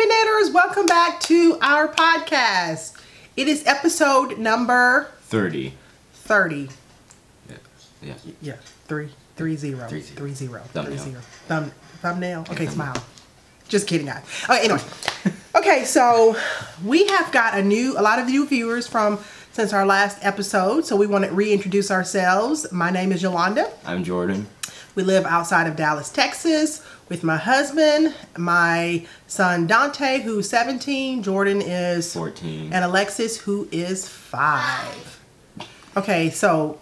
Happy Knitters, welcome back to our podcast. It is episode number 30. 30. Yeah. Yeah. 30. Thumbnail. Okay, smile. Just kidding, guys. Okay, anyway. Okay, so we have got a lot of new viewers since our last episode. So we want to reintroduce ourselves. My name is Yolanda. I'm Jordan. We live outside of Dallas, Texas, with my husband, my son Dante, who's 17, Jordan is 14, and Alexis, who is 5. Okay, so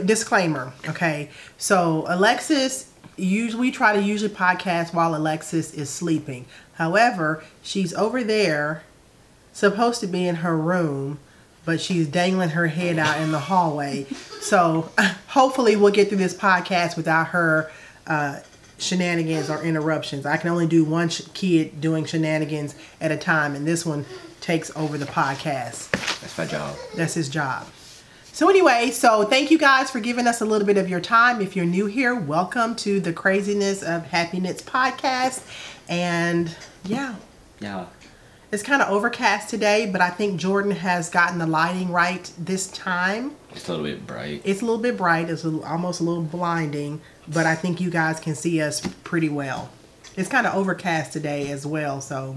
disclaimer. Okay, so Alexis, we try to usually podcast while Alexis is sleeping. However, she's over there, supposed to be in her room, but she's dangling her head out in the hallway. So hopefully we'll get through this podcast without her shenanigans or interruptions. I can only do one kid doing shenanigans at a time, and this one takes over the podcast. That's my job. That's his job. So anyway, thank you guys for giving us a little bit of your time. If you're new here, welcome to the craziness of Happy Knits podcast. And yeah. It's kind of overcast today, but I think Jordan has gotten the lighting right this time. It's a little bit bright. It's a little bit bright. It's almost a little blinding, but I think you guys can see us pretty well. It's kind of overcast today as well. So,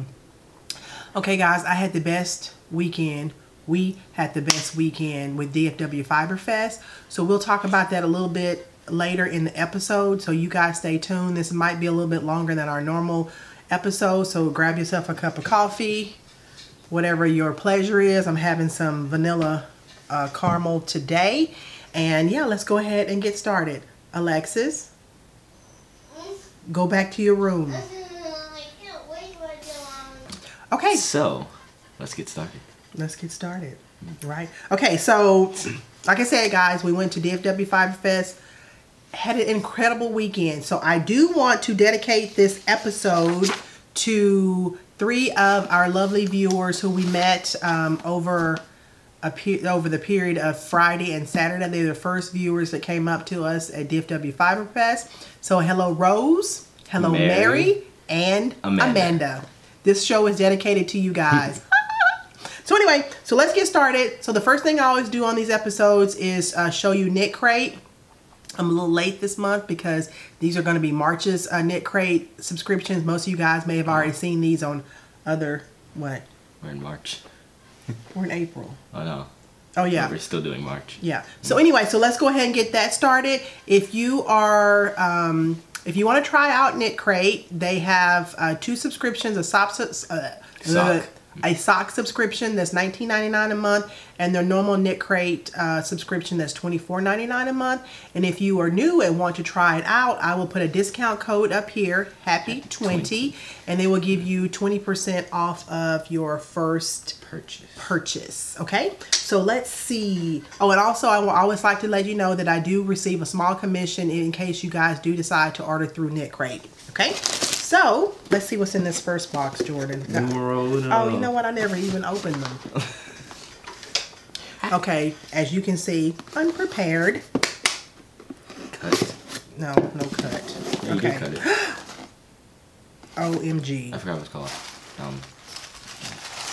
okay, guys, I had the best weekend. We had the best weekend with DFW Fiberfest. So we'll talk about that a little bit later in the episode. So you guys stay tuned. This might be a little bit longer than our normal episode, so grab yourself a cup of coffee, whatever your pleasure is. I'm having some vanilla caramel today, and yeah, let's go ahead and get started. Alexis, go back to your room. Okay, so let's get started. Right. Okay, so like I said, guys, we went to DFW Fiberfest. Had an incredible weekend. So I do want to dedicate this episode to 3 of our lovely viewers who we met over the period of Friday and Saturday. They were the first viewers that came up to us at DFW Fiberfest. So hello Rose, hello Mary, and Amanda. This show is dedicated to you guys. So anyway, so let's get started. So the first thing I always do on these episodes is show you Knit Crate. I'm a little late this month because these are going to be March's Knit Crate subscriptions. Most of you guys may have already seen these on other, what? We're in March. We're in April. Oh, no. Oh, yeah. We're still doing March. Yeah. So anyway, so let's go ahead and get that started. If you are, if you want to try out Knit Crate, they have 2 subscriptions, a sock subscription that's $19.99 a month, and their normal Knit Crate subscription that's $24.99 a month. And if you are new and want to try it out, I will put a discount code up here, Happee20, and they will give you 20% off of your first purchase. Okay, so let's see. Oh, and also I will always like to let you know that I do receive a small commission in case you guys do decide to order through Knit Crate. Okay. So, let's see what's in this first box, Jordan. Oh, you know what? I never even opened them. Okay, as you can see, unprepared. Cut. No cut. Yeah, okay. You can cut it. OMG. I forgot what it's called.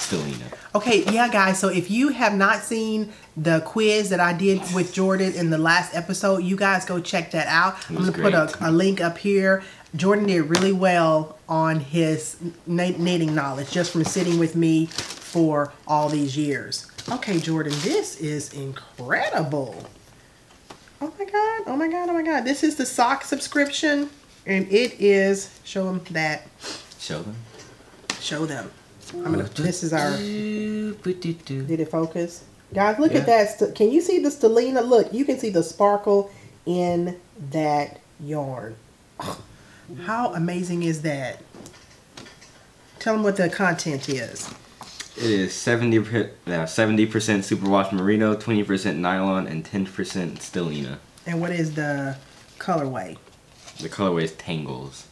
Stellina. Okay, yeah, guys. So if you have not seen the quiz that I did with Jordan in the last episode, you guys go check that out. I'm going to put a link up here. Jordan did really well on his knitting knowledge just from sitting with me for all these years. Okay, Jordan, this is incredible. Oh my God, oh my God, oh my God. This is the sock subscription, and it is, show them that. Show them? Show them. This is our, did it focus? Guys, look at that. Can you see the Stellina? Look, you can see the sparkle in that yarn. How amazing is that? Tell them what the content is. It is 70% superwash merino, 20% nylon, and 10% stellina. And what is the colorway? The colorway is Tangles.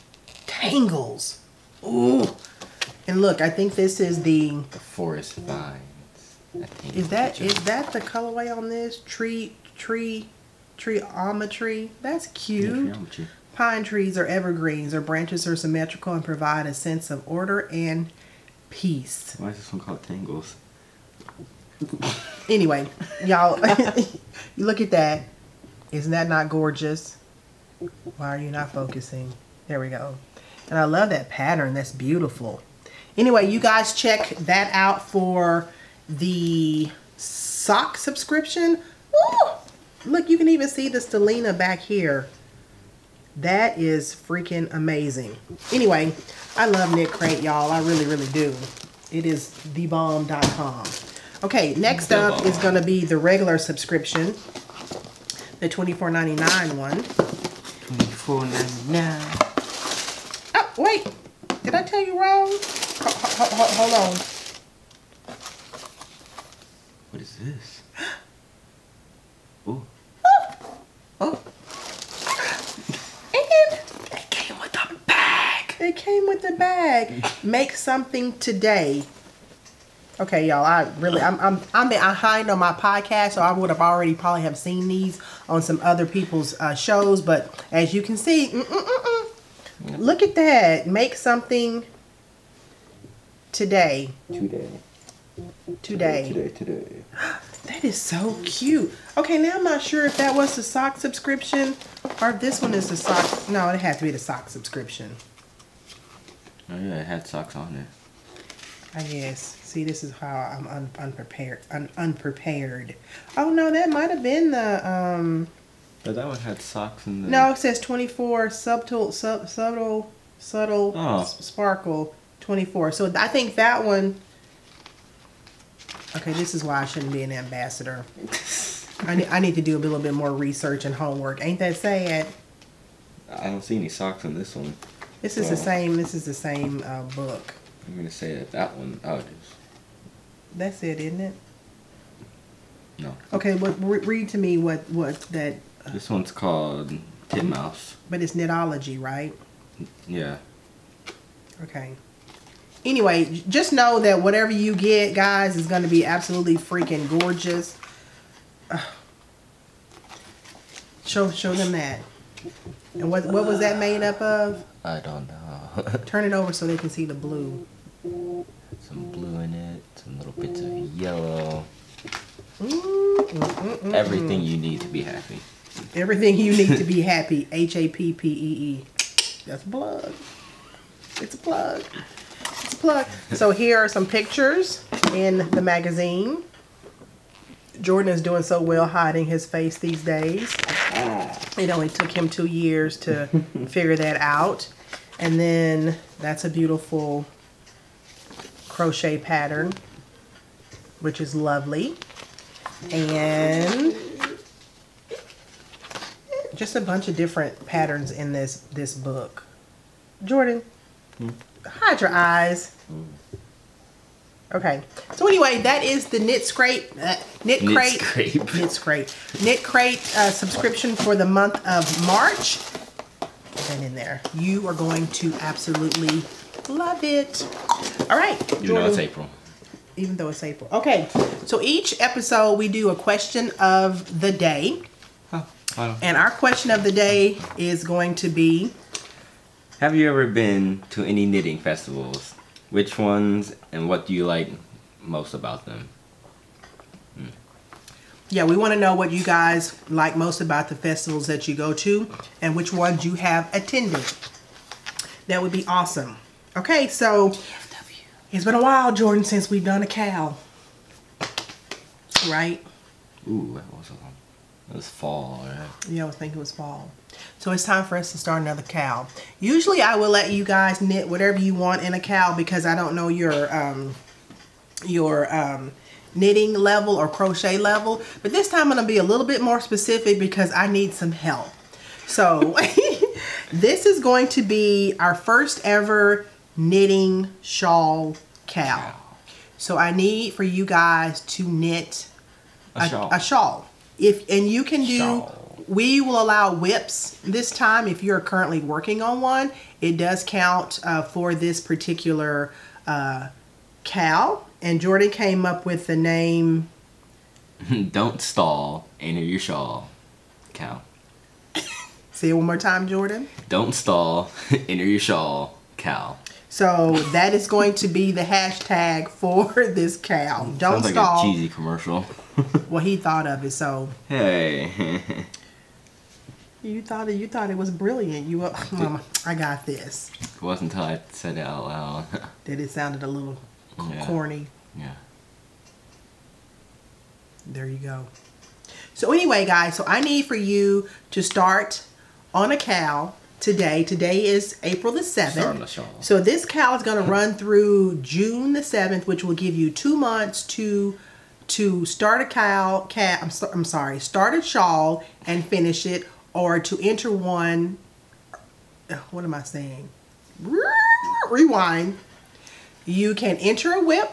Tangles! Ooh! And look, I think this is the Forest Vines. Is that the colorway on this? Treeometry? That's cute. Treeometry. Pine trees are evergreens. Their branches are symmetrical and provide a sense of order and piece. Why is this one called Tangles? Anyway, y'all, you look at that. Isn't that not gorgeous? Why are you not focusing? There we go. And I love that pattern. That's beautiful. Anyway, you guys check that out for the sock subscription. Woo! Look, you can even see the stellina back here. That is freaking amazing. Anyway, I love Knit Crate, y'all. I really, really do. It is thebomb.com. Okay, next up is going to be the regular subscription. The $24.99 one. $24.99. Oh, wait. Did I tell you wrong? Hold on. What is this? Ooh. Oh. And it came with a bag. It came with the bag. Make something today. Okay, y'all. I'm behind on my podcast, so I would have already probably have seen these on some other people's shows. But as you can see, look at that. Make something today. Today. That is so cute. Okay, now I'm not sure if that was the sock subscription or if this one is the sock. No, it had to be the sock subscription. Oh yeah, it had socks on it. I guess. See, this is how I'm unprepared. Oh no, that might have been the But that one had socks in the. No, it says 24 subtle sparkle 24. So I think that one. Okay, this is why I shouldn't be an ambassador. I need to do a little bit more research and homework. Ain't that sad? I don't see any socks in this one. This is the same. This is the same book. I'm gonna say that one. Oh, it is. That's it, isn't it? No. Okay, but read to me what that. This one's called Titmouse. But it's knitology, right? Yeah. Okay. Anyway, just know that whatever you get, guys, is going to be absolutely freaking gorgeous. Show them that. And what was that made up of? I don't know. Turn it over so they can see the blue. Some blue in it. Some little bits of yellow. Mm-mm. Everything you need to be happy. Everything you need to be happy. Happee. That's a plug. It's a plug. It's a plug. So here are some pictures in the magazine. Jordan is doing so well hiding his face these days. It only took him 2 years to figure that out. And then that's a beautiful crochet pattern, which is lovely. And just a bunch of different patterns in this book. Jordan, hide your eyes. Okay. So anyway, that is the Knit Crate subscription for the month of March. Put that in there. You are going to absolutely love it. All right, Jordan. Even though it's April. Even though it's April. Okay. So each episode we do a question of the day. And our question of the day is going to be, have you ever been to any knitting festivals? Which ones and what do you like most about them? Yeah, we want to know what you guys like most about the festivals that you go to and which ones you have attended. That would be awesome. Okay, so DFW. It's been a while, Jordan, since we've done a KAL. Right? Ooh, that was it was fall, right? Yeah, I was thinking it was fall. So it's time for us to start another KAL. Usually I will let you guys knit whatever you want in a KAL because I don't know your knitting level or crochet level. But this time I'm going to be a little bit more specific because I need some help. So this is going to be our first ever knitting shawl KAL. So I need for you guys to knit a shawl. And you can do, we will allow whips this time if you're currently working on one. It does count for this particular KAL. And Jordan came up with the name Don't Stall, Enter Your Shawl KAL. Say it one more time, Jordan. Don't stall, enter your shawl KAL. So that is going to be the hashtag for this KAL. Don't Sounds stall. like a cheesy commercial. Well, he thought of it, so. Hey. You thought it was brilliant. You, Mama, I got this. It wasn't until I said it out loud. That it sounded a little corny. Yeah. There you go. So anyway, guys, so I need for you to start on a KAL today. Today is April the 7th. So this KAL is going to run through June the 7th, which will give you 2 months to start a KAL. I'm sorry, start a shawl and finish it, or to enter one. What am I saying? Rewind. You can enter a whip,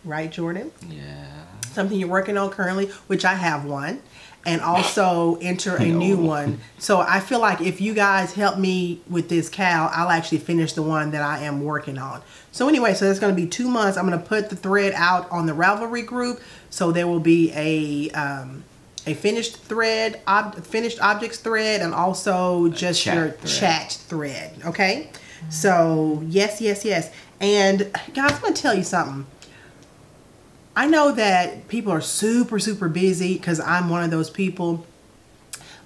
right, Jordan? Yeah. Something you're working on currently, which I have one, and also enter a new one. So I feel like if you guys help me with this KAL, I'll actually finish the one that I am working on. So anyway, so it's going to be 2 months. I'm going to put the thread out on the Ravelry group, so there will be a finished thread, finished objects thread, and also just your chat thread. Okay, so yes. And guys, I'm going to tell you something. I know that people are super busy, because I'm one of those people.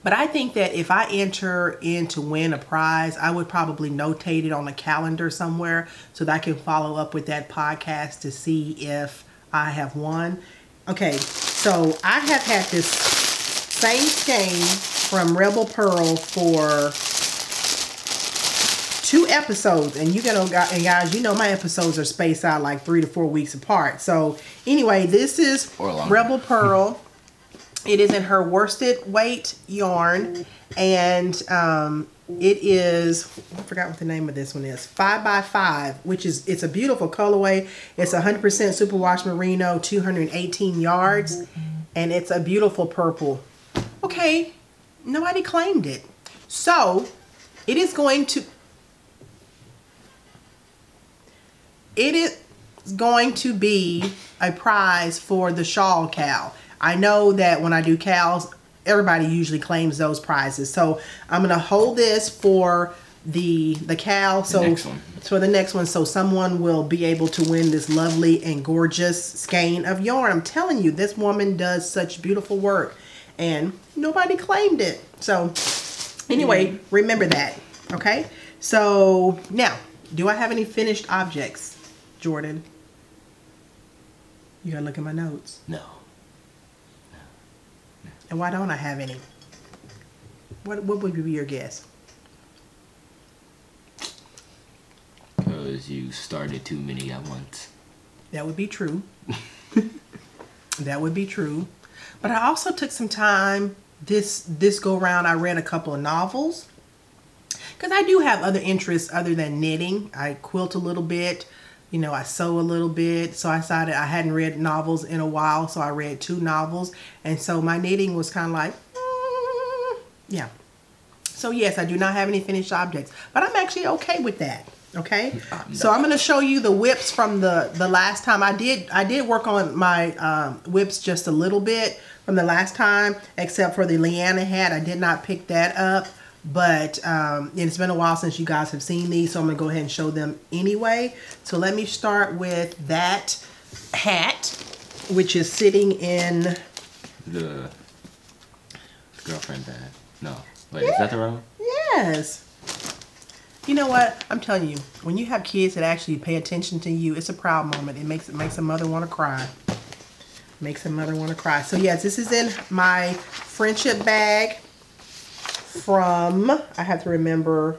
But I think that if I enter in to win a prize, I would probably notate it on a calendar somewhere so that I can follow up with that podcast to see if I have won. Okay, so I have had this same skein from Rebel Purl for 2 episodes, and guys, you know my episodes are spaced out like 3 to 4 weeks apart. So anyway, this is Rebel Purl. It is in her worsted weight yarn, and it is, I forgot what the name of this one is, 5x5, which is, it's a beautiful colorway. It's 100% superwash merino, 218 yards, and it's a beautiful purple. Okay, nobody claimed it. So it is going to be a prize for the shawl KAL. I know that when I do KALs, everybody usually claims those prizes. So I'm going to hold this for the KAL. So for the next one, so someone will be able to win this lovely and gorgeous skein of yarn. I'm telling you, this woman does such beautiful work, and nobody claimed it. So anyway, remember that. Okay. So now, do I have any finished objects, Jordan? You gotta look at my notes. No. And why don't I have any? What would be your guess? Because you started too many at once. That would be true. That would be true. But I also took some time this go round. I read a couple of novels, because I do have other interests other than knitting. I quilt a little bit. You know, I sew a little bit. So I decided I hadn't read novels in a while, so I read 2 novels. And so my knitting was kind of like, yeah. So yes, I do not have any finished objects, but I'm actually okay with that. Okay. So I'm going to show you the whips from the last time. I did work on my whips just a little bit from the last time, except for the Leanna hat. I did not pick that up. But it's been a while since you guys have seen these, so I'm going to go ahead and show them anyway. So let me start with that hat, which is sitting in the girlfriend bag. No. Wait, is that the wrong one? Yes. You know what? I'm telling you, when you have kids that actually pay attention to you, it's a proud moment. It makes a mother want to cry. Makes a mother want to cry. So yes, this is in my friendship bag from, I have to remember,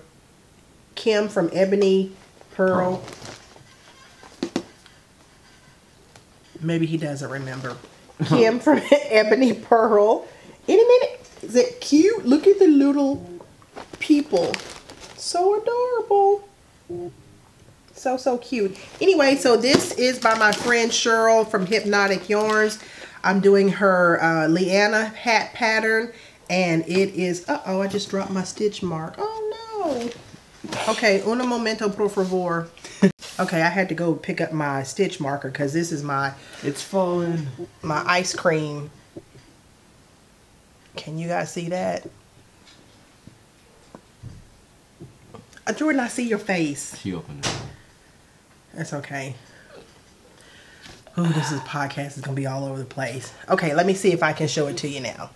Kim from Ebony Purl. Maybe he doesn't remember. Kim from Ebony Purl. Any minute. Is it cute? Look at the little people. So adorable. So cute. Anyway, so this is by my friend Cheryl from Hypnotic Yarns. I'm doing her Leanna Hat Pattern. And it is, uh-oh, I just dropped my stitch mark. Oh, no. Okay, un momento, por favor. Okay, I had to go pick up my stitch marker because this is my... It's falling. My ice cream. Can you guys see that? Jordan, I see your face. She opened it. That's okay. Oh, this podcast is going to be all over the place. Okay, let me see if I can show it to you now.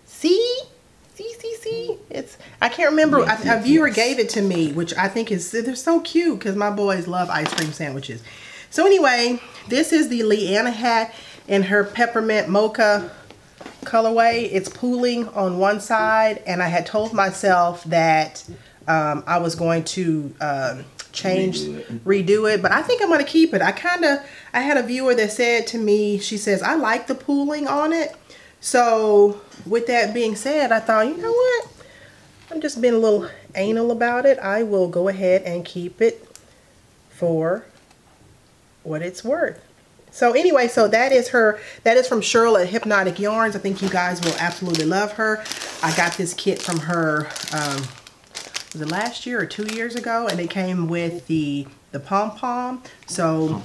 See? See? I can't remember. Yes, a viewer gave it to me, which I think they're so cute because my boys love ice cream sandwiches. So anyway, this is the Leanna hat in her peppermint mocha colorway. It's pooling on one side, and I had told myself that I was going to redo it, but I think I'm going to keep it. I had a viewer that said to me, she says, I like the pooling on it. So with that being said, I thought, you know what? I'm just being a little anal about it. I will go ahead and keep it for what it's worth. So anyway, so that is from Cheryl at Hypnotic Yarns. I think you guys will absolutely love her. I got this kit from her, was it last year or 2 years ago? And it came with the pom-pom. So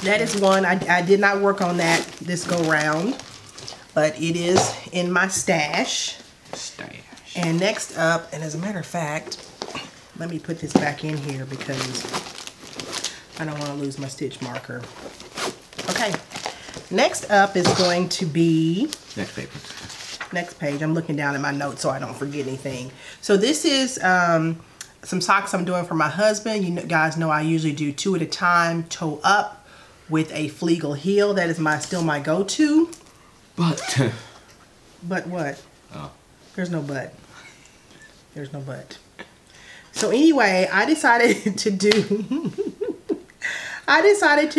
that is one. I did not work on that this go round, but it is in my stash. And next up, and as a matter of fact, let me put this back in here because I don't want to lose my stitch marker. Okay, next up is going to be next page. I'm looking down at my notes so I don't forget anything. So this is some socks I'm doing for my husband. You guys know I usually do 2 at a time, toe up with a Flegel heel. That is still my go-to. But what? Oh. There's no but. There's no but. So anyway, I decided to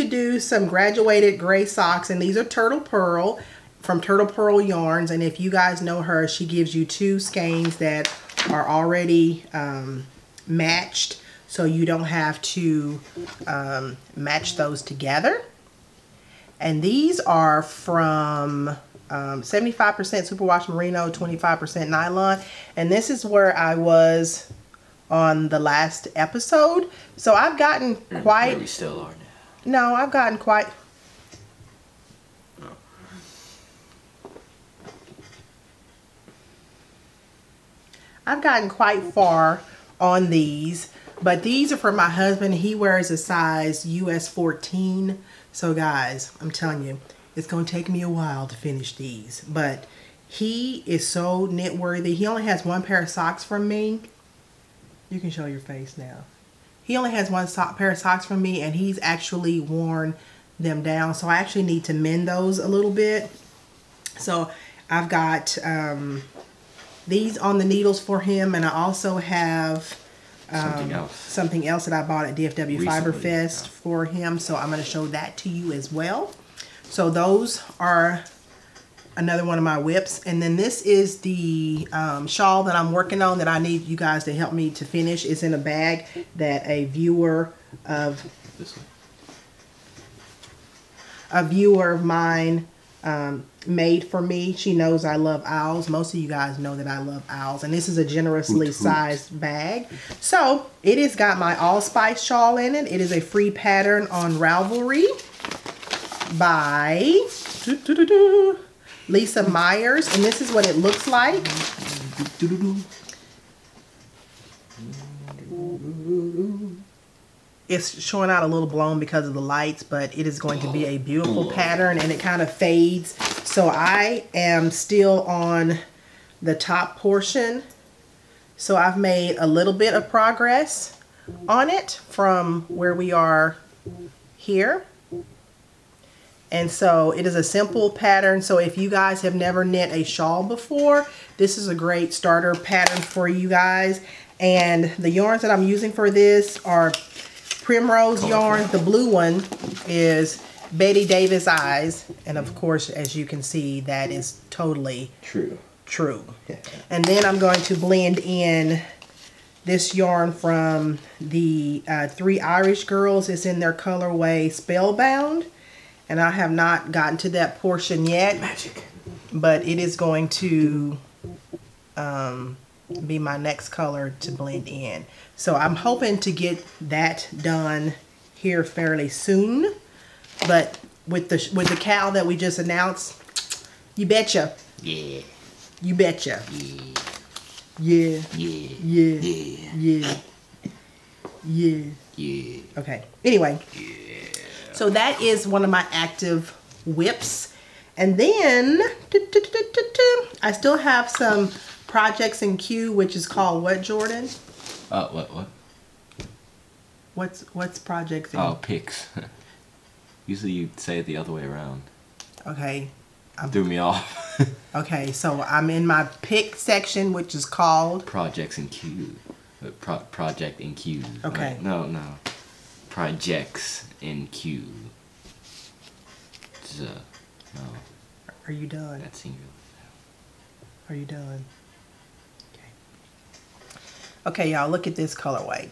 do some graduated gray socks, and these are Turtle Purl from Turtle Purl Yarns. And if you guys know her, she gives you 2 skeins that are already matched, so you don't have to match those together. And these are from 75% superwash merino, 25% nylon. And this is where I was on the last episode. So I've gotten quite... We still are now. No, I've gotten quite... Oh. I've gotten quite far on these. But these are for my husband. He wears a size US 14. So guys, I'm telling you, it's going to take me a while to finish these. But he is so knit worthy. He only has 1 pair of socks from me. You can show your face now. He only has 1 pair of socks from me, and he's actually worn them down. So I actually need to mend those a little bit. So I've got these on the needles for him, and I also have something else that I bought at DFW Fiberfest for him. So I'm going to show that to you as well. So those are another one of my whips. And then this is the shawl that I'm working on that I need you guys to help me to finish. It's in a bag that a viewer of mine made for me. She knows I love owls. Most of you guys know that I love owls. And this is a generously sized bag. So it has got my allspice shawl in it. It is a free pattern on Ravelry by Lisa Myers, and this is what it looks like. It's showing out a little blown because of the lights, but it is going to be a beautiful pattern, and it kind of fades. So I am still on the top portion. So I've made a little bit of progress on it from where we are here. And so it is a simple pattern. So if you guys have never knit a shawl before, this is a great starter pattern for you guys. And the yarns that I'm using for this are Primrose yarns. The blue one is Betty Davis Eyes. And of course, as you can see, that is totally true. And then I'm going to blend in this yarn from the 3 Irish Girls. It's in their colorway Spellbound. And I have not gotten to that portion yet. Magic. But it is going to be my next color to blend in. So I'm hoping to get that done here fairly soon. But with the KAL that we just announced, you betcha. Yeah. You betcha. Yeah. Yeah. Yeah. Yeah. Okay. Anyway. Yeah. So that is one of my active whips. And then I still have some projects in queue, which is called what, Jordan? What? What's projects in? Oh, picks. Usually you say it the other way around. Okay. Threw me off. Okay, so I'm in my pick section, which is called projects in queue. Project in queue. Okay. Right? No. Projects in queue. No. Are you done? That's singular. Are you done? Okay, y'all, look at this colorway.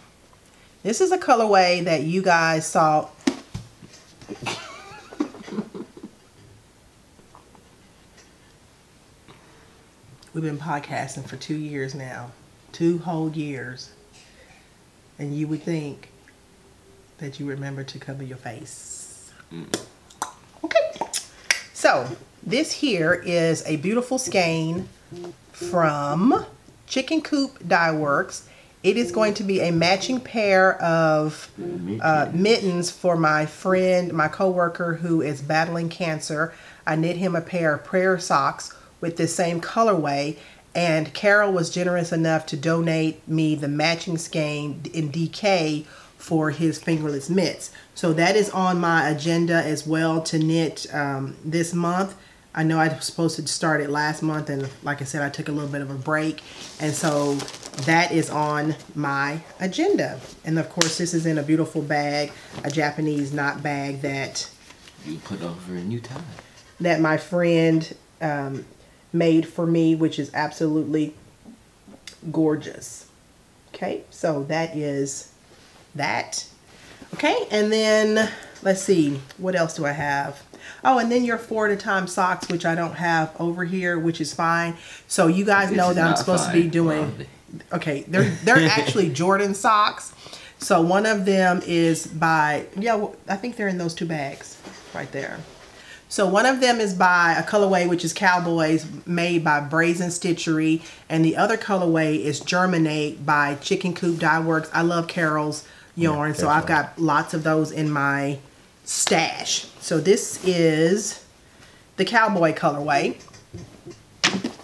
This is a colorway that you guys saw. We've been podcasting for 2 years now. 2 whole years. And you would think that you remember to cover your face. Okay. So, this here is a beautiful skein from Chicken Coop Dye Works. It is going to be a matching pair of mittens for my friend, my coworker who is battling cancer. I knit him a pair of prayer socks with this same colorway, and Carol was generous enough to donate me the matching skein in DK for his fingerless mitts. So that is on my agenda as well to knit this month. I know I was supposed to start it last month, and like I said, I took a little bit of a break, and so that is on my agenda. And of course, this is in a beautiful bag, a Japanese knot bag that you put over a new tie. That my friend made for me, which is absolutely gorgeous. Okay, so that is that. Okay, and then let's see, what else do I have? Oh, and then your 4 at a time socks, which I don't have over here, which is fine. So you guys know that I'm supposed to be doing. Okay, they're actually Jordan socks. So one of them is by, yeah, I think they're in those 2 bags right there. So one of them is by a colorway, which is Cowboys, made by Brazen Stitchery. And the other colorway is Germinate by Chicken Coop Dye Works. I love Carol's yarn, so I've got lots of those in my stash. So this is the Cowboy colorway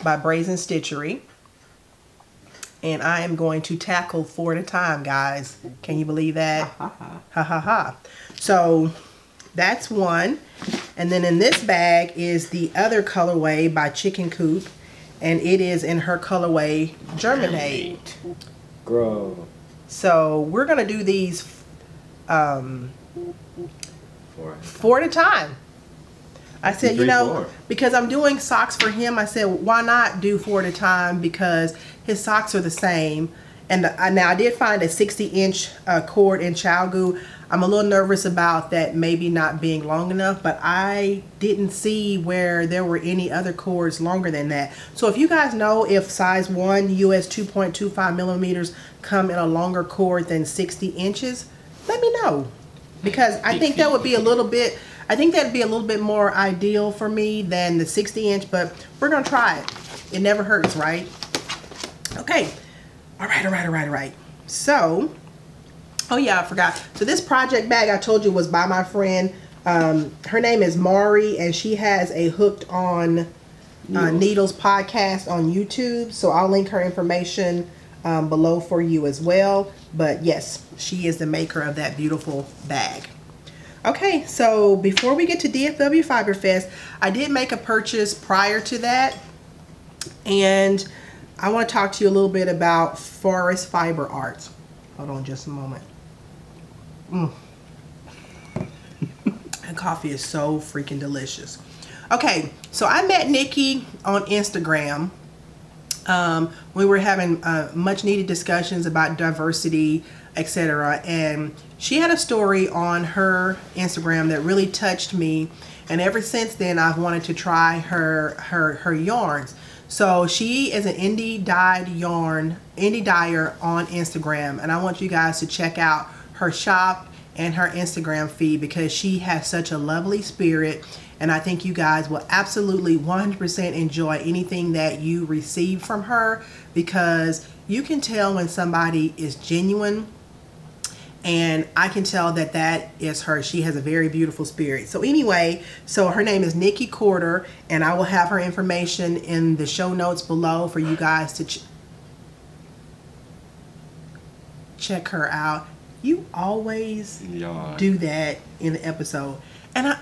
by Brazen Stitchery. And I am going to tackle 4 at a time, guys. Can you believe that? Ha ha ha. So that's one. And then in this bag is the other colorway by Chicken Coop, and it is in her colorway Germinate. Grow. So we're gonna do these 4 at a time. I said, you know, because I'm doing socks for him, I said, why not do 4 at a time, because his socks are the same. And now I did find a 60-inch cord in Chalgu. I'm a little nervous about that maybe not being long enough, but I didn't see where there were any other cords longer than that. So if you guys know if size 1 US 2.25 millimeters come in a longer cord than 60 inches, let me know. Because I think that would be a little bit, I think that'd be a little bit more ideal for me than the 60-inch, but we're gonna try it. It never hurts, right? Okay. All right. So, oh yeah, I forgot. So this project bag I told you was by my friend. Her name is Mari, and she has a Hooked on Needles podcast on YouTube. So I'll link her information below for you as well. But yes, she is the maker of that beautiful bag. Okay, so before we get to DFW Fiberfest, I did make a purchase prior to that, and I want to talk to you a little bit about forest fiber art. Hold on just a moment. And coffee is so freaking delicious. Okay, so I met Nikki on Instagram. We were having much needed discussions about diversity, etc. And she had a story on her Instagram that really touched me. And ever since then, I've wanted to try her yarns. So she is an indie dyer on Instagram, and I want you guys to check out her shop and her Instagram feed because she has such a lovely spirit, and I think you guys will absolutely 100% enjoy anything that you receive from her, because you can tell when somebody is genuine And I can tell that that is her. She has a very beautiful spirit. So anyway, so her name is Nikki Corder, and I will have her information in the show notes below for you guys to check her out. You always do that in the episode. And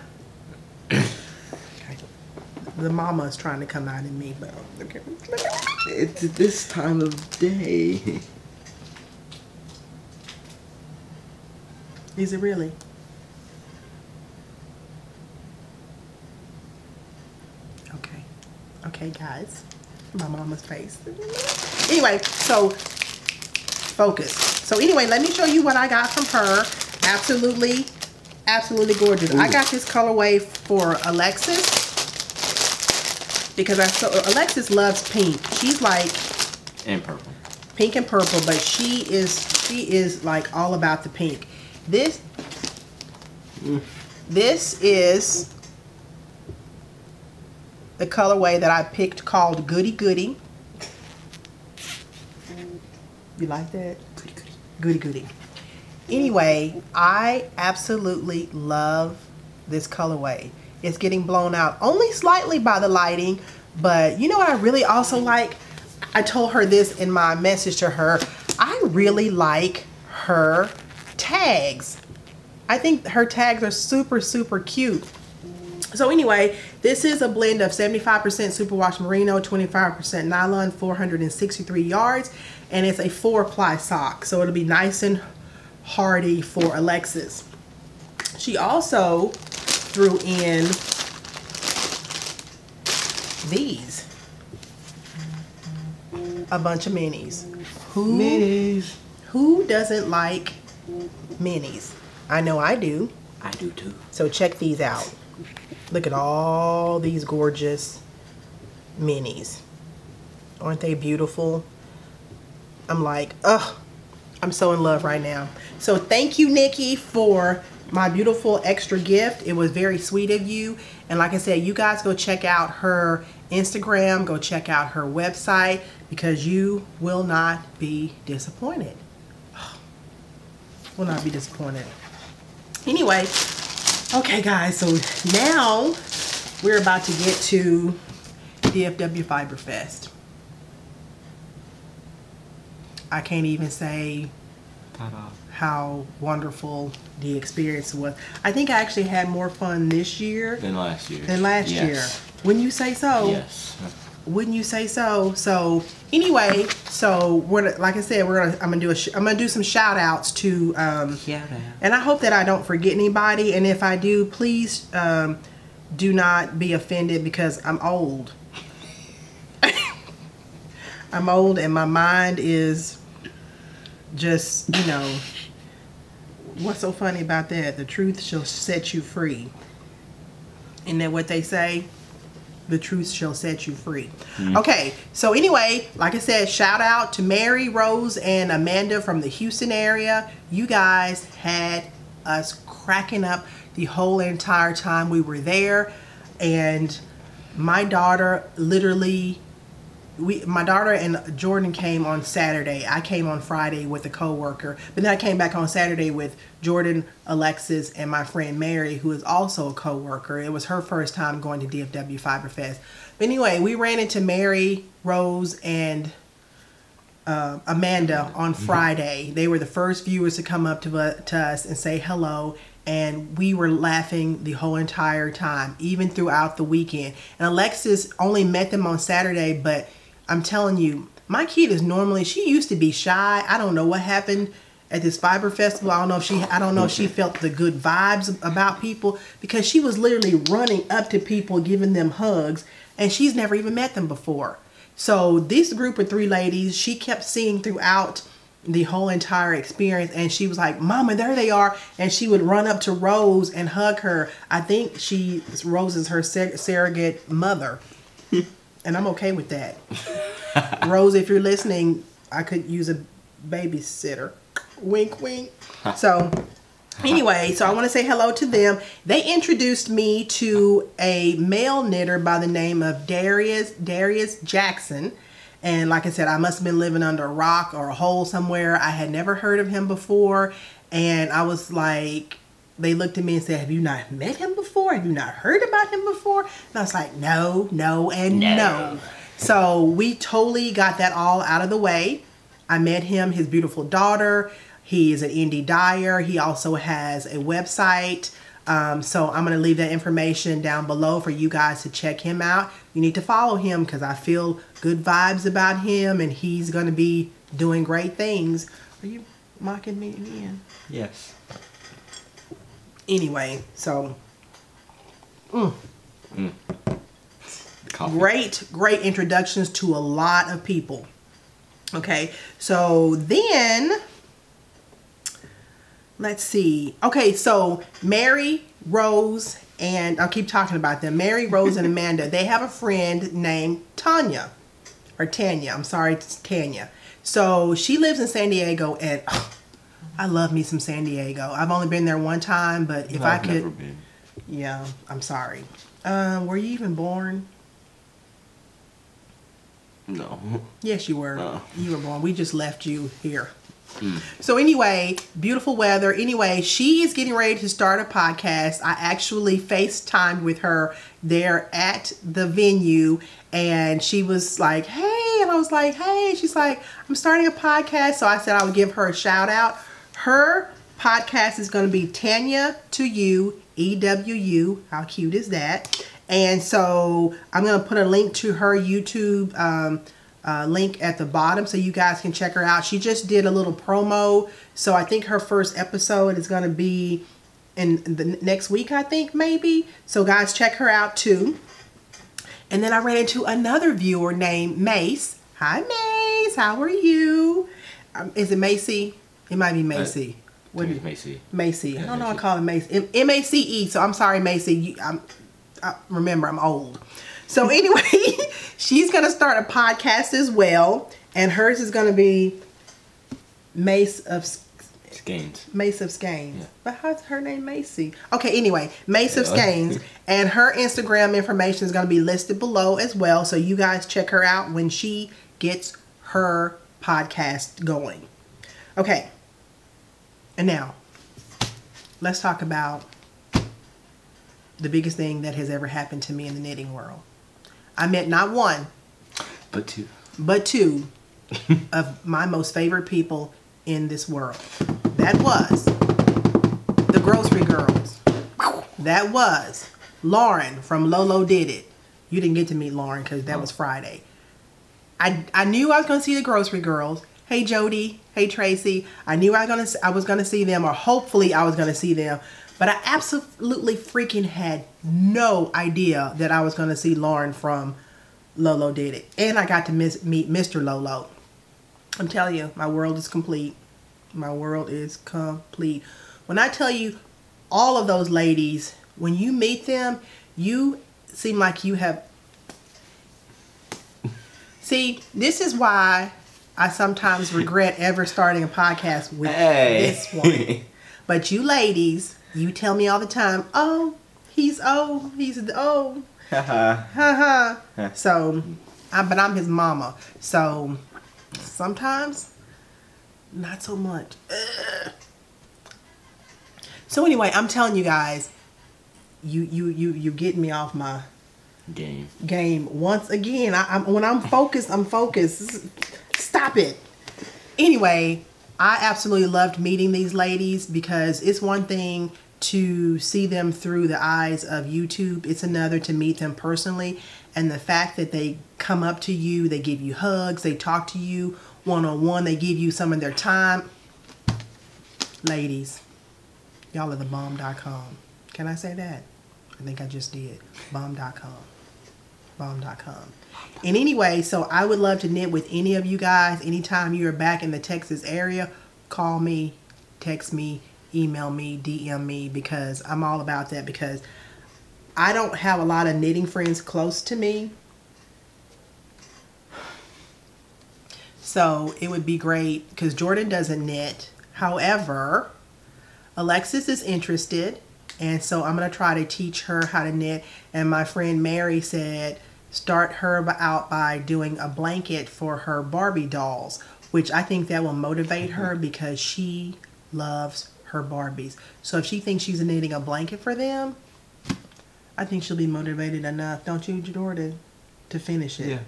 the mama is trying to come out in me, but okay. It's this time of day. Is it really? Okay. Okay, guys. My mama's face. Anyway, so focus. So anyway, let me show you what I got from her. Absolutely, absolutely gorgeous. Ooh. I got this colorway for Alexis because Alexis loves pink. She's like and purple. Pink and purple, but she is like all about the pink. This is the colorway that I picked called Goody Goody. You like that? Goody Goody. Goody Goody. Anyway, I absolutely love this colorway. It's getting blown out only slightly by the lighting, but you know what I really also like? I told her this in my message to her. I really like her tags. I think her tags are super, super cute. So anyway, this is a blend of 75% superwash merino, 25% nylon, 463 yards, and it's a 4-ply sock. So it'll be nice and hardy for Alexis. She also threw in these. A bunch of minis. Who doesn't like minis? I know I do. I do too. So check these out. Look at all these gorgeous minis. Aren't they beautiful? I'm like, ugh, I'm so in love right now. So thank you, Nikki, for my beautiful extra gift. It was very sweet of you. And like I said, you guys go check out her Instagram, go check out her website, because you will not be disappointed. Will not be disappointed. Anyway, okay guys, so now we're about to get to DFW Fiberfest. I can't even say how wonderful the experience was. I think I actually had more fun this year than last year. Year. Wouldn't you say so? Yes. Wouldn't you say so? So anyway, so we're, like I said, I'm gonna do some shout outs to and I hope that I don't forget anybody, and if I do, please do not be offended, because I'm old. I'm old and my mind is just, you know, what's so funny about that? The truth shall set you free. Isn't that what they say? The truth shall set you free. Okay, so anyway, like I said, shout out to Mary, Rose, and Amanda from the Houston area. You guys had us cracking up the whole entire time we were there. And my daughter literally, my daughter and Jordan came on Saturday. I came on Friday with a coworker, but then I came back on Saturday with Jordan, Alexis, and my friend Mary, who is also a coworker. It was her first time going to DFW Fiberfest. But anyway, we ran into Mary, Rose, and Amanda on Friday. They were the first viewers to come up to us and say hello, and we were laughing the whole entire time, even throughout the weekend. And Alexis only met them on Saturday, but I'm telling you, my kid is normally, she used to be shy. I don't know what happened at this fiber festival. I don't know if she felt the good vibes about people, because she was literally running up to people, giving them hugs, and she's never even met them before. So this group of 3 ladies, she kept seeing throughout the whole entire experience, and she was like, "Mama, there they are," and she would run up to Rose and hug her. I think Rose is her surrogate mother. And I'm okay with that. Rose, if you're listening, I could use a babysitter. Wink, wink. So anyway, so I want to say hello to them. They introduced me to a male knitter by the name of Darius Jackson. And like I said, I must have been living under a rock or a hole somewhere. I had never heard of him before. And I was like, they looked at me and said, have you not met him before? Have you not heard about him before? And I was like, no, and no. So we totally got that all out of the way. I met him, his beautiful daughter. He is an indie dyer. He also has a website. So I'm going to leave that information down below for you guys to check him out. You need to follow him because I feel good vibes about him and he's going to be doing great things. Are you mocking me again? Yes. Anyway, so great introductions to a lot of people. Okay, so then let's see. Okay, so Mary, Rose, and I'll keep talking about them. Mary, Rose, and Amanda, they have a friend named Tanya. I'm sorry, it's Tanya. So she lives in San Diego, and I love me some San Diego. I've only been there one time, but if I could... Never been. Yeah, I'm sorry. Were you even born? No. Yes, you were. No. You were born. We just left you here. So anyway, beautiful weather. Anyway, she is getting ready to start a podcast. I actually FaceTimed with her there at the venue, and she was like, hey, and I was like, hey, she's like, I'm starting a podcast. So I said I would give her a shout out. Her podcast is going to be Tanya to You, EWU. How cute is that? And so I'm going to put a link to her YouTube link at the bottom so you guys can check her out. She just did a little promo. So I think her first episode is going to be in the next week, I think, maybe. So guys, check her out too. And then I ran into another viewer named Mace. Hi, Mace. How are you? Is it Macy? It might be Macy. What is Macy? Macy. Yeah, I don't know. Macy. I call it Macy. M-A-C-E. So I'm sorry, Macy. Remember, I'm old. So anyway, she's going to start a podcast as well. And hers is going to be Mace of Skeins. Mace of Skeins. Yeah. But how's her name Macy? Okay, anyway, Mace of Skeins. And her Instagram information is going to be listed below as well. So you guys check her out when she gets her podcast going. Okay. And now, let's talk about the biggest thing that has ever happened to me in the knitting world. I met not one, but two of my most favorite people in this world. That was the grocery girls. That was Lauren from Lolo Did It. You didn't get to meet Lauren because that was Friday. I knew I was going to see the grocery girls. Hey Jody, hey Tracy. I knew I was gonna see them, or hopefully I was gonna see them, but I absolutely freaking had no idea that I was gonna see Lauren from Lolo Did It, and I got to meet Mr. Lolo. I'm telling you, my world is complete. My world is complete. When I tell you, all of those ladies, when you meet them, you seem like you have. See, this is why I sometimes regret ever starting a podcast with this one. But you ladies, you tell me all the time, oh, he's old. So, but I'm his mama. So, sometimes, not so much. So anyway, I'm telling you guys, you getting me off my game once again. When I'm focused, I'm focused. Stop it. Anyway, I absolutely loved meeting these ladies because it's one thing to see them through the eyes of YouTube. It's another to meet them personally. And the fact that they come up to you, they give you hugs, they talk to you one-on-one, they give you some of their time. Ladies, y'all are the bomb.com. Can I say that? I think I just did. Bomb.com. Bomb.com. And anyway, so I would love to knit with any of you guys. Anytime you're back in the Texas area, call me, text me, email me, DM me, because I'm all about that, because I don't have a lot of knitting friends close to me. So it would be great because Jordan doesn't knit. However, Alexis is interested. And so I'm going to try to teach her how to knit. And my friend Mary said, start her out by doing a blanket for her Barbie dolls, which I think that will motivate her because she loves her Barbies. So if she thinks she's knitting a blanket for them, I think she'll be motivated enough, don't you, Jordan, to finish it. Yeah.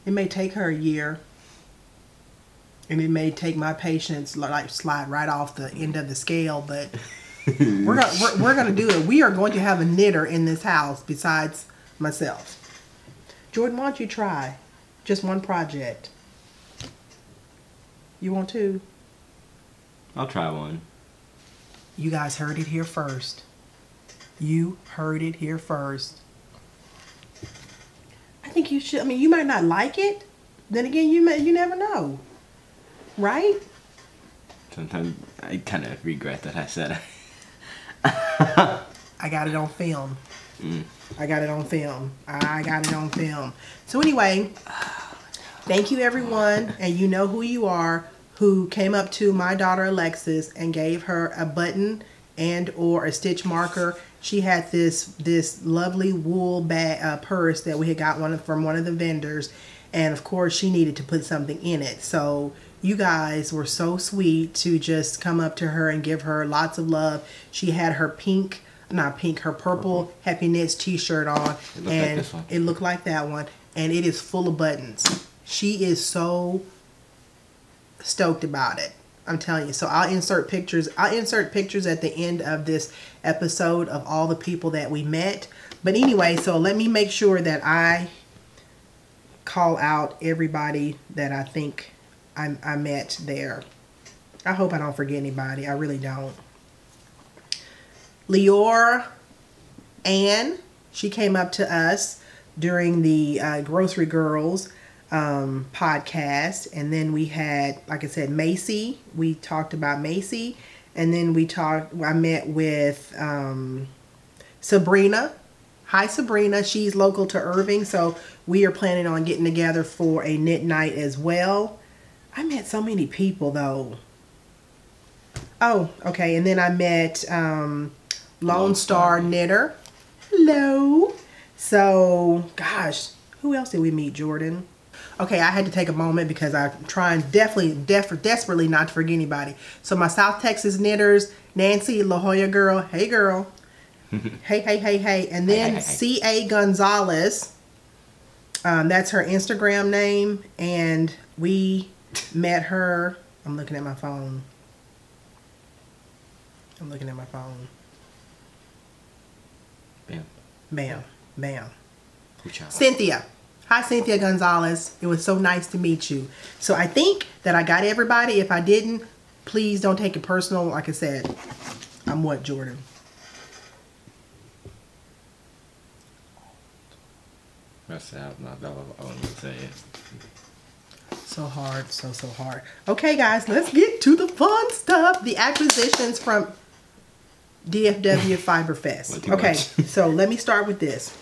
It may take her a year, and it may take my patience like slide right off the end of the scale, but we're gonna do it. We are going to have a knitter in this house besides myself. Jordan, why don't you try just one project? You want to? I'll try one. You guys heard it here first. You heard it here first. I think you should. I mean, you might not like it. Then again, you never know, right? Sometimes I kind of regret that I said it. I got it on film. I got it on film. I got it on film. So anyway, thank you everyone, and you know who you are, who came up to my daughter Alexis and gave her a button and or a stitch marker. She had this lovely wool bag purse that we had got from one of the vendors, and of course she needed to put something in it. So you guys were so sweet to just come up to her and give her lots of love. She had her her purple Happee Knits t-shirt on, and it looked like that one, and it is full of buttons. She is so stoked about it. I'm telling you. So I'll insert pictures. I'll insert pictures at the end of this episode of all the people that we met. But anyway, so let me make sure that I call out everybody that I think I met there. I hope I don't forget anybody. I really don't. Leora Ann, she came up to us during the Grocery Girls podcast, and then we had, like I said, Macy. We talked about Macy, and then I met with Sabrina. Hi Sabrina, she's local to Irving, so we are planning on getting together for a knit night as well. I met so many people though. Oh, okay, and then I met Lone Star Knitter. Hello. So, gosh, who else did we meet, Jordan? Okay, I had to take a moment because I'm trying desperately not to forget anybody. So my South Texas knitters, Nancy, La Jolla girl, hey girl. hey. And then C.A. Gonzalez, that's her Instagram name, and we met her. I'm looking at my phone. Bam. Cynthia. Hi, Cynthia Gonzalez. It was so nice to meet you. So I think that I got everybody. If I didn't, please don't take it personal. Like I said, I'm what, Jordan? That's how I want to say it. So hard, so hard. Okay, guys, let's get to the fun stuff. The acquisitions from DFW Fiberfest. Okay, so let me start with this.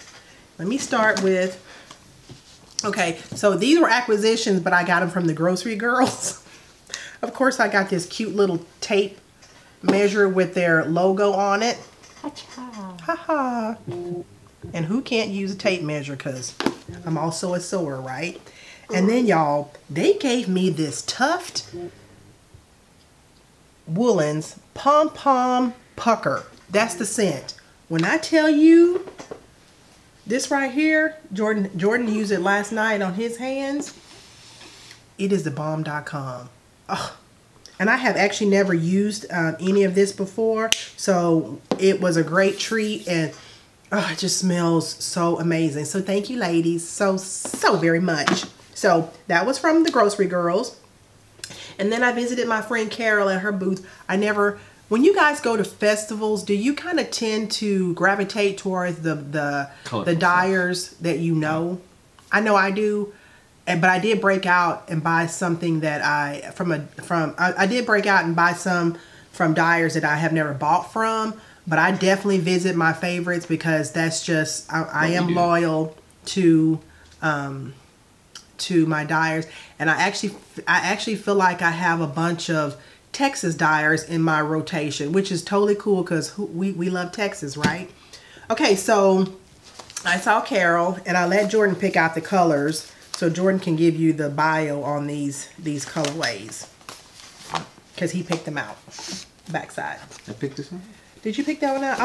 Okay, so these were acquisitions, but I got them from the Grocery Girls. Of course, I got this cute little tape measure with their logo on it. Ha. And who can't use a tape measure, because I'm also a sewer, right? And then, y'all, they gave me this Tuft Woolens Pom Pom Pucker. That's the scent. When I tell you, this right here, Jordan used it last night on his hands. It is the bomb.com. Oh, and I have actually never used any of this before, so it was a great treat, and oh, it just smells so amazing. So thank you, ladies, so very much. So that was from the Grocery Girls. And then I visited my friend Carol at her booth. When you guys go to festivals, do you kind of tend to gravitate towards the dyers that you know? I know I do, but I did break out and buy something that I did break out and buy some from dyers that I have never bought from. But I definitely visit my favorites because that's just I am loyal to my dyers, and I actually feel like I have a bunch of Texas dyers in my rotation, which is totally cool because we love Texas, right? Okay, so I saw Carol and I let Jordan pick out the colors so Jordan can give you the bio on these colorways because he picked them out. backside. I picked this one. Did you pick that one out?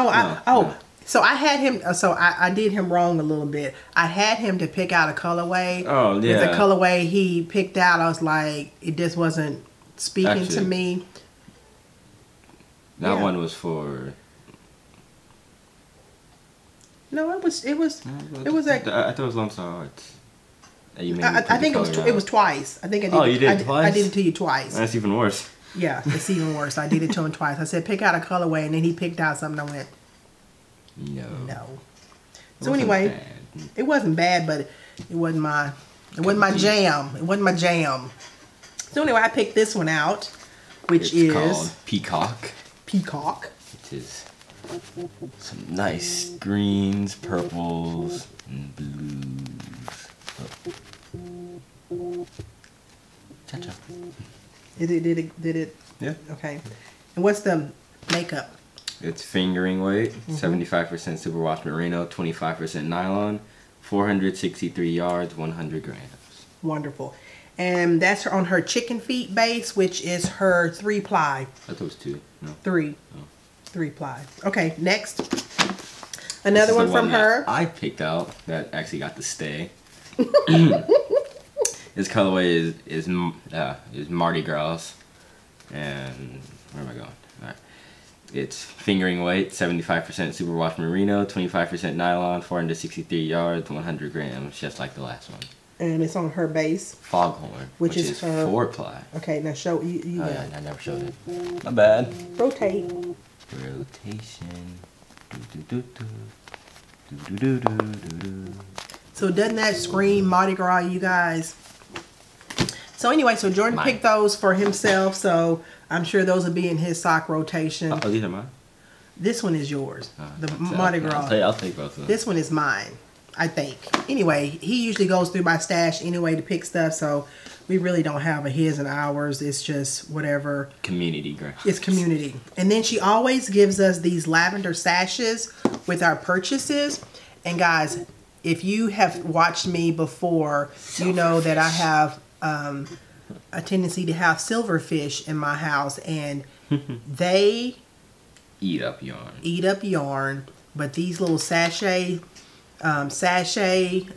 Oh, No. So I had him. So I did him wrong a little bit. I had him to pick out a colorway. Oh yeah. The colorway he picked out, I was like, it just wasn't speaking to me. That one was for. No, it was. Like, I thought it was Lone Star Arts. I think it was twice. I think I did. Oh, you did twice? I did it to you twice. That's even worse. Yeah, it's even worse. I did it to him twice. I said pick out a colorway, and then he picked out something. I went, no. So anyway, it wasn't bad, but it wasn't my jam. It wasn't my jam. So anyway, I picked this one out, which is called Peacock. Peacock. Which is some nice greens, purples, and blues. Cha-cha. Did it? Yeah. Okay. And what's the makeup? It's fingering weight, 75% superwash merino, 25% nylon, 463 yards, 100 grams. Wonderful. And that's on her chicken feet base, which is her 3-ply. I thought it was 2. No. 3. Oh. 3-ply. Okay, next. Another one from her. I picked out that actually got to stay. This colorway is Marty Girls. And where am I going? All right. It's fingering weight, 75% superwash merino, 25% nylon, 463 yards, 100 grams, just like the last one. And it's on her base. Foghorn, which is her 4-ply. Okay, now show you. Oh yeah, I never showed it. My bad. Rotate. Rotation. So doesn't that scream Mardi Gras, you guys? So anyway, so Jordan picked those for himself, so I'm sure those will be in his sock rotation. Oh, these are mine? This one is yours. The Mardi Gras. I'll take both of them. This one is mine, I think. Anyway, he usually goes through my stash anyway to pick stuff, so we really don't have a his and ours. It's just whatever. Community, girl. It's community. And then she always gives us these lavender sashes with our purchases. And guys, if you have watched me before, you know that I have a tendency to have silverfish in my house, and they eat up yarn. But these little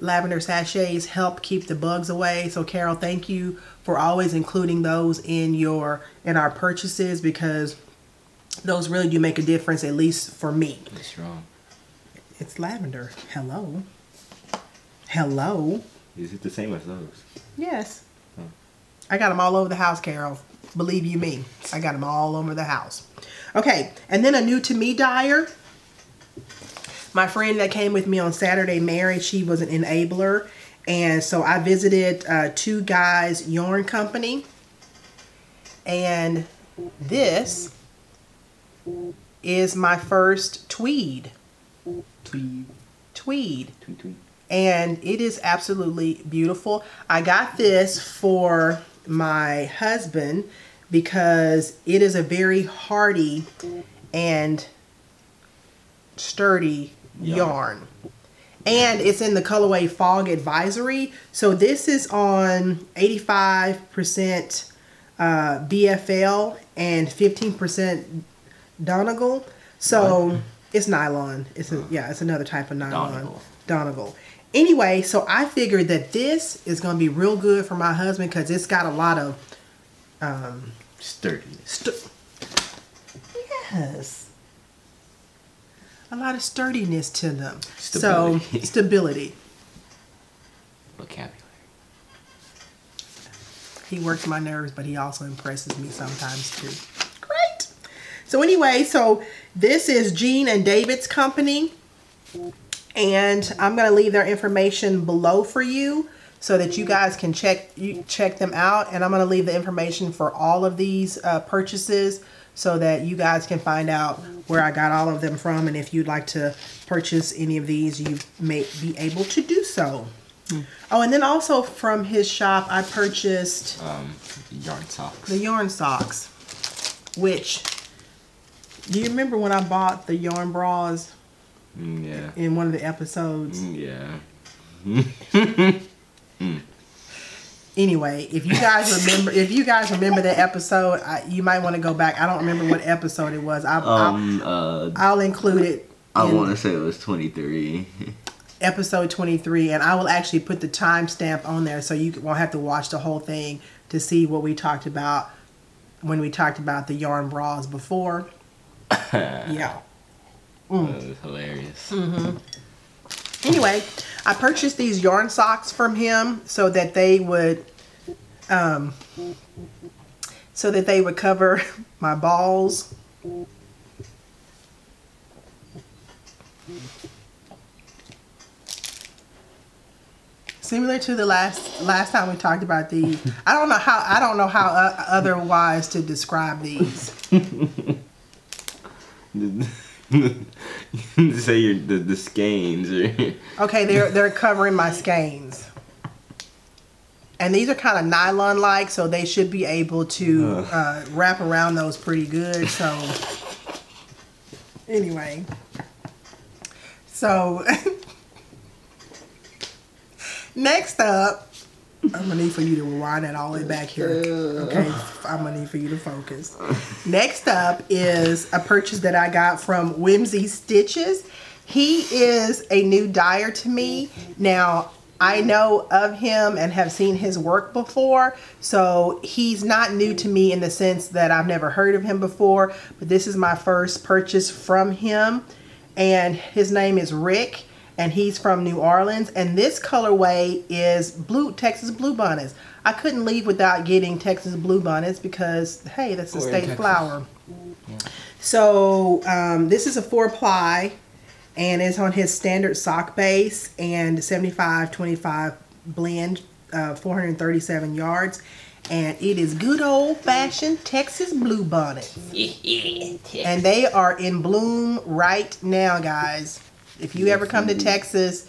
lavender sachets help keep the bugs away. So Carol, thank you for always including those in our purchases, because those really do make a difference, at least for me. It's wrong. It's lavender. Hello. Is it the same as those? Yes. I got them all over the house, Carol. Believe you me. I got them all over the house. Okay, and then a new to me dyer. My friend that came with me on Saturday, Mary, she was an enabler. And so I visited Two Guys Yarn Company. And this is my first tweed. Tweed. And it is absolutely beautiful. I got this for my husband because it is a very hardy and sturdy yarn. And it's in the colorway Fog Advisory. So this is on 85% BFL and 15% Donegal. So it's nylon. It's another type of nylon. Donegal. Anyway, so I figured that this is going to be real good for my husband because it's got a lot of sturdiness. Yes. A lot of sturdiness to them. Stability. So, stability. Vocabulary. He works my nerves, but he also impresses me sometimes too. Great. So anyway, so this is Jean and David's company. And I'm going to leave their information below for you so that you guys can check them out. And I'm going to leave the information for all of these purchases so that you guys can find out where I got all of them from. And if you'd like to purchase any of these, you may be able to do so. Oh, and then also from his shop, I purchased yarn socks. The yarn socks, which, do you remember when I bought the yarn bras? Yeah. In one of the episodes. Yeah. Anyway, if you guys remember that episode, you might want to go back. I don't remember what episode it was. I'll include it. I want to say it was 23. Episode 23, and I will actually put the timestamp on there so you won't have to watch the whole thing to see what we talked about when we talked about the yarn bras before. Yeah. That was hilarious. Anyway, I purchased these yarn socks from him so that they would cover my balls. Similar to the last time we talked about these. I don't know how otherwise to describe these. Say the skeins. Okay, they're covering my skeins. And these are kind of nylon like, so they should be able to wrap around those pretty good. So anyway. So next up, I'm gonna need for you to rewind that all the way back here. Okay, I'm gonna need for you to focus. Next up is a purchase that I got from Whimsy Stitches. He is a new dyer to me. Now, I know of him and have seen his work before, so he's not new to me in the sense that I've never heard of him before, but this is my first purchase from him, and his name is Rick. And he's from New Orleans, and this colorway is Texas Bluebonnets. I couldn't leave without getting Texas Bluebonnets because, hey, that's the state flower. Yeah. So this is a 4-ply, and it's on his standard sock base and 75-25 blend, 437 yards, and it is good old-fashioned Texas Bluebonnets. And they are in bloom right now, guys. If you ever come to Texas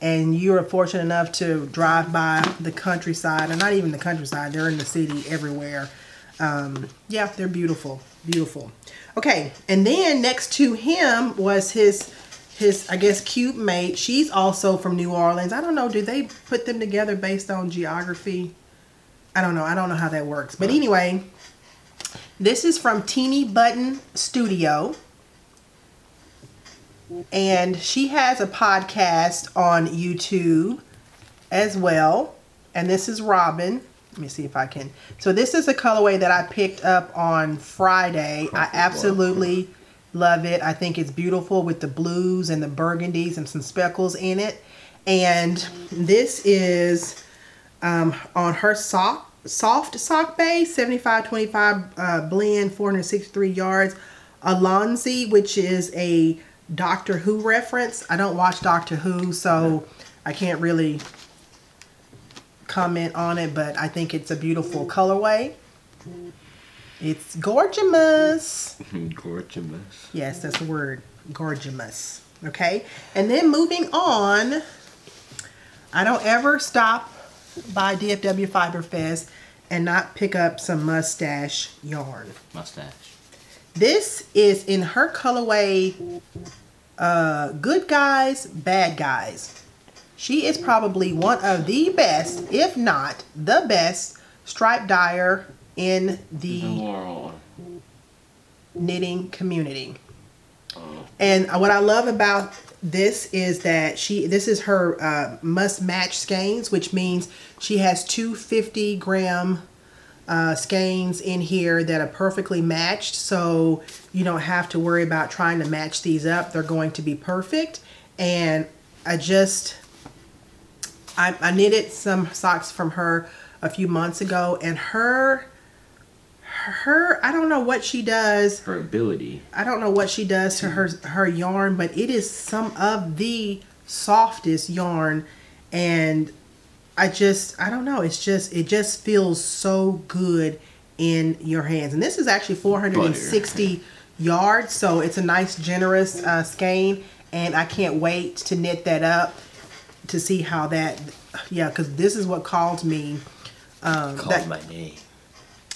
and you're fortunate enough to drive by the countryside, and not even the countryside, they're in the city everywhere. Yeah, they're beautiful, beautiful. Okay, and then next to him was his I guess, cute mate. She's also from New Orleans. I don't know, do they put them together based on geography? I don't know how that works. But anyway, this is from Teeny Button Studio. And she has a podcast on YouTube as well. And this is Robin. Let me see if I can. So this is a colorway that I picked up on Friday. I absolutely love it. I think it's beautiful with the blues and the burgundies and some speckles in it. And this is on her soft sock base, 75-25 blend, 463 yards. Alonzi, which is a Doctor Who reference. I don't watch Doctor Who, so I can't really comment on it, but I think it's a beautiful colorway. It's gorgeous. Gorgeous. Yes, that's the word. Gorgeous. Okay, and then moving on, I don't ever stop by DFW Fiberfest and not pick up some mustache yarn. Mustache. This is in her colorway, Good Guys, Bad Guys. She is probably one of the best, if not the best, stripe dyer in the knitting community. And what I love about this is that this is her must match skeins, which means she has two 50-gram skeins in here that are perfectly matched, so you don't have to worry about trying to match these up. They're going to be perfect. And I knitted some socks from her a few months ago, and her I don't know what she does. Her ability. I don't know what she does to her yarn, but it is some of the softest yarn, and I don't know. It just feels so good in your hands. And this is actually 460 yards, so it's a nice generous skein, and I can't wait to knit that up to see how that, yeah, because this is what called me. Called my name.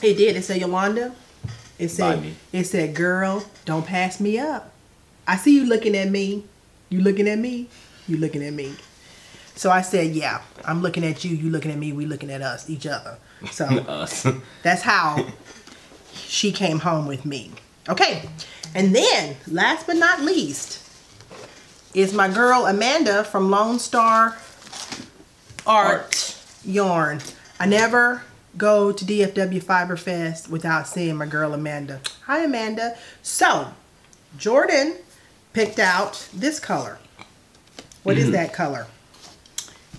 It did. It said, Yolanda. It said, girl, don't pass me up. I see you looking at me. You looking at me. You looking at me. So I said, yeah, I'm looking at you, you looking at me, we looking at us, each other. So Us. that's how she came home with me. Okay, and then last but not least is my girl Amanda from Lone Star Art Yarn. I never go to DFW Fiberfest without seeing my girl Amanda. Hi Amanda. So Jordan picked out this color. What is that color?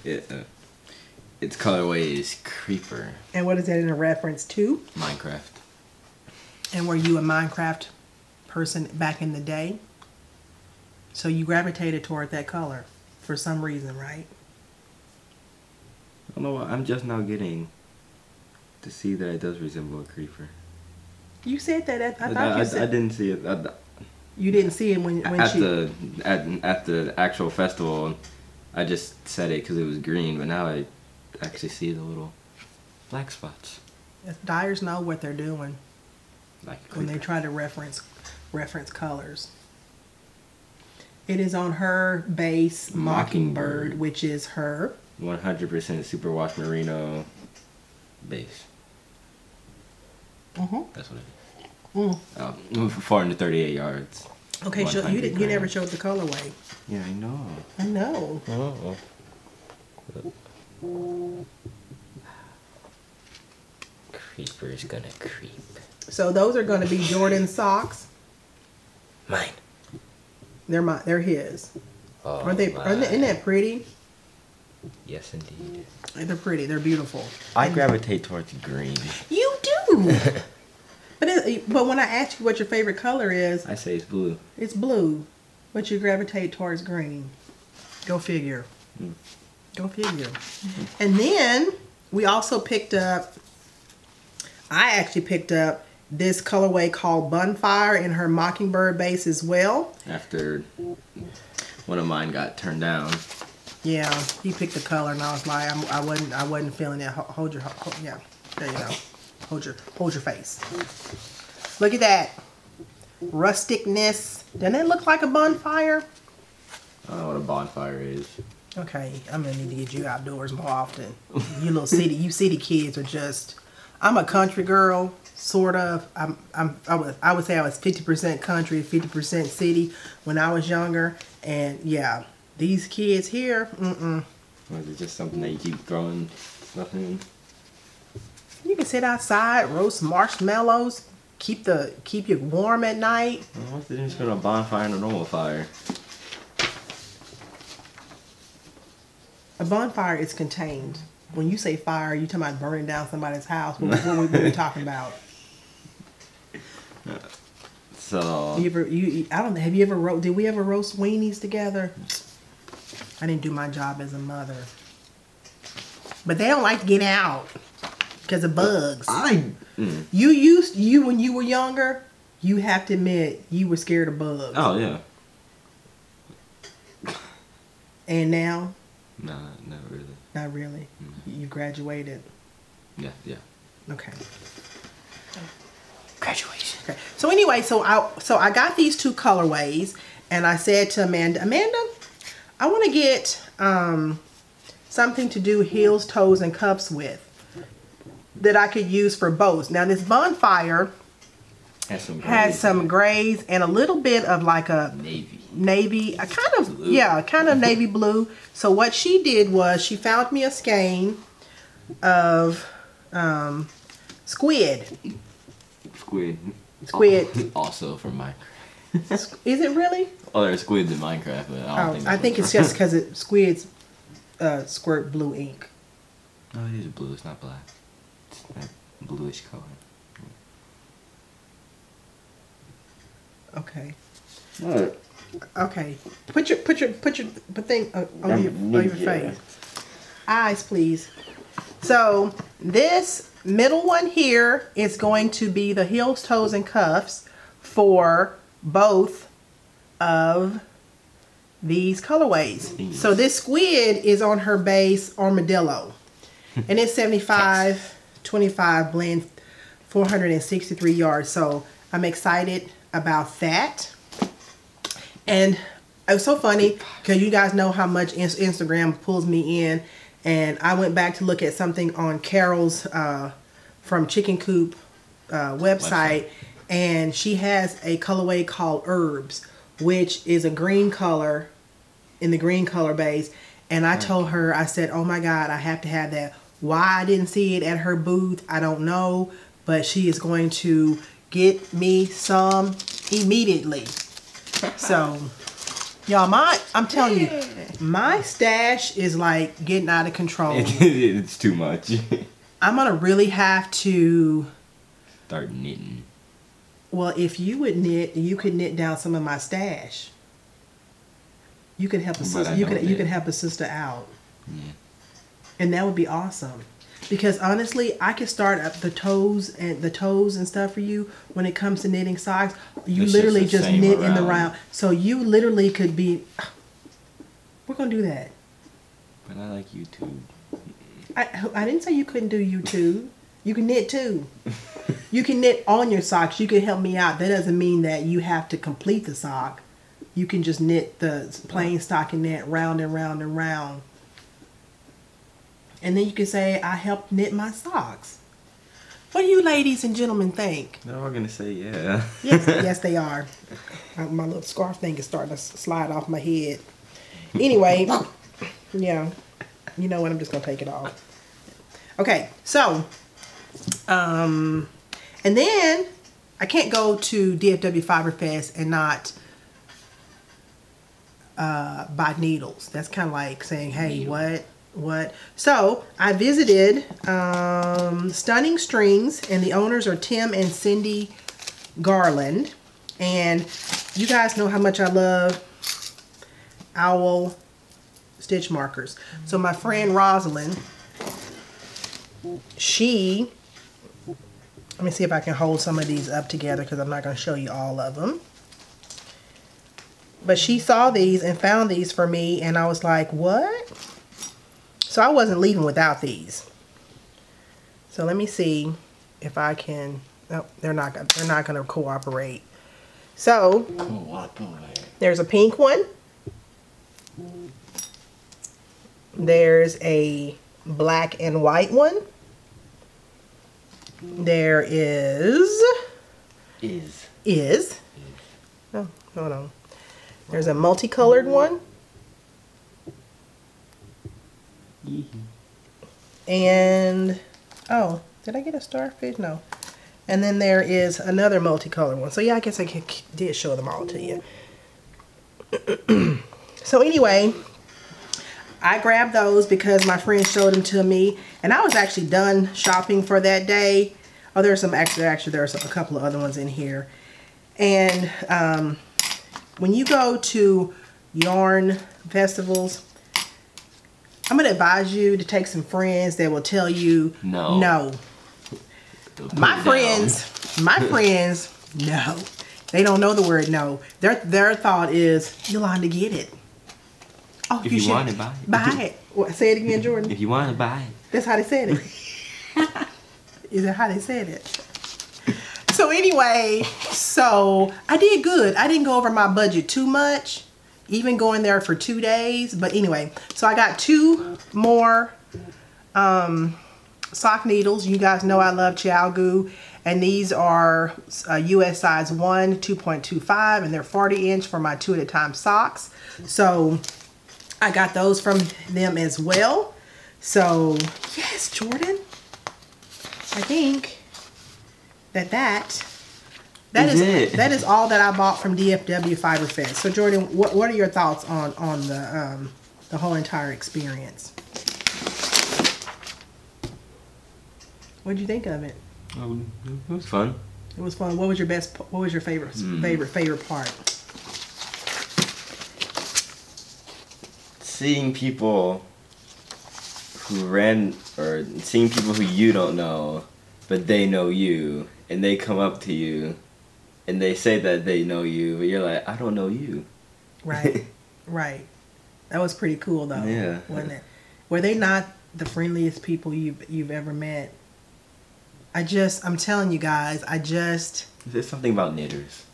Its colorway is Creeper. And what is that in a reference to? Minecraft. And were you a Minecraft person back in the day? So you gravitated toward that color for some reason, right? I don't know what, I'm just now getting to see that it does resemble a creeper. You said that. I thought you said. I didn't see it. You didn't see it when at she... at the actual festival. I just said it because it was green, but now I actually see the little black spots. Dyers know what they're doing Like when they try to reference colors. It is on her base Mockingbird, which is her 100% superwash merino base. That's what it is. 438 yards. Okay, so you never showed the colorway. Yeah, I know. I know. Creeper's gonna creep. So those are going to be Jordan socks. Mine. They're his. Oh, Aren't they? Isn't that pretty? Yes, indeed. They're pretty. They're beautiful. I gravitate towards green. You do. But when I ask you what your favorite color is, I say it's blue. it's blue. But you gravitate towards green. Go figure. Go figure. And then we also picked up, I actually picked up this colorway called Bunfire in her Mockingbird base as well. After one of mine got turned down. Yeah, he picked the color and I was like, I wasn't feeling it. Hold your, yeah, there you go. Hold your face. Look at that rusticness. Doesn't it look like a bonfire? I don't know what a bonfire is. Okay, I'm gonna need to get you outdoors more often. You city kids are just. I'm a country girl, sort of. I would say I was 50% country, 50% city when I was younger, and yeah, these kids here, Or is it just something that you keep throwing stuff in? You can sit outside, roast marshmallows, keep you warm at night. What's the difference between a bonfire and a normal fire? A bonfire is contained. When you say fire, you talking about burning down somebody's house. What are we talking about? So Did we ever roast weenies together? I didn't do my job as a mother. But they don't like to get out because of bugs. When you were younger, you have to admit you were scared of bugs. Oh yeah. And now? No, not really. Not really. You graduated. Yeah. Okay. Graduation. Okay. So anyway, so I got these two colorways, and I said to Amanda, I want to get something to do heels, toes, and cuffs with that I could use for bows. Now this bonfire has some grays and a little bit of like a navy, a kind of blue. Yeah, kind of navy blue. So what she did was she found me a skein of squid. Also from Minecraft. Is it really? Oh, there's squids in Minecraft, but I think it's just because squids squirt blue ink. No, it is blue. It's not black. It's that bluish color. Okay. What? Okay. Put your thing on your face. Eyes, please. So this middle one here is going to be the heels, toes, and cuffs for both of these colorways. So this squid is on her base armadillo, and it's 75-25 blend, 463 yards. So I'm excited about that. And It was so funny because you guys know how much Instagram pulls me in, and I went back to look at something on Carol's from Chicken Coop website, and she has a colorway called Herbs, which is a green color in the green color base. And I told her, I said, oh my God, I have to have that. Why I didn't see it at her booth, I don't know, but she is going to get me some immediately. So, y'all, I'm telling you, my stash is like getting out of control. It's too much. I'm gonna really have to start knitting. Well, if you would knit, you could knit down some of my stash. You could help a sister. You could help a sister out. Yeah. And that would be awesome. Because honestly, I could start up the toes and stuff for you when it comes to knitting socks. You literally just knit in the round. So you literally could be. We're gonna do that. But I like YouTube. I didn't say you couldn't do YouTube. You can knit too. You can knit on your socks. You can help me out. That doesn't mean that you have to complete the sock. You can just knit the plain stockinette round and round and round. And then you can say, I helped knit my socks. What do you ladies and gentlemen think? They're all going to say yeah. Yes, they are. My little scarf thing is starting to slide off my head. Anyway, yeah. You know what? I'm just going to take it off. Okay, so, and then I can't go to DFW Fiberfest and not buy needles. That's kind of like saying, hey, what? So I visited Stunning Strings, and the owners are Tim and Cindy Garland. And you guys know how much I love owl stitch markers. So my friend Rosalind, let me see if I can hold some of these up together because I'm not going to show you all of them. But she saw these and found these for me, and I was like, what? So I wasn't leaving without these. So let me see if I can. No, they're not going to cooperate. So there's a pink one. There's a black and white one. There is. Oh, hold on. There's a multicolored one. And, oh, did I get a starfish? No. And then there is another multicolored one. So yeah, I guess I did show them all to you. So anyway, I grabbed those because my friend showed them to me. And I was actually done shopping for that day. Oh, there's some, actually there's a couple of other ones in here. And when you go to yarn festivals, I'm going to advise you to take some friends that will tell you no. My friends, no. They don't know the word no. Their thought is, Yolanda, get it. Oh, if you want it, buy it. Buy it. What, say it again, Jordan. If you want to buy it. That's how they said it. Is that how they said it? So anyway, so I did good. I didn't go over my budget too much, even going there for 2 days. But anyway, so I got 2 more sock needles. You guys know I love Chiaogu, and these are US size 1, 2.25, and they're 40 inch for my 2 at a time socks. So I got those from them as well. So yes, Jordan, I think that is all that I bought from DFW Fiberfest. So Jordan, what are your thoughts on the whole entire experience? What did you think of it? It was fun. It was fun. What was your favorite part? Seeing people seeing people who you don't know, but they know you, and they come up to you, and they say that they know you, but you're like, I don't know you. Right, right. That was pretty cool, though. Yeah. Wasn't it? Were they not the friendliest people you've ever met? I'm telling you guys, There's something about knitters.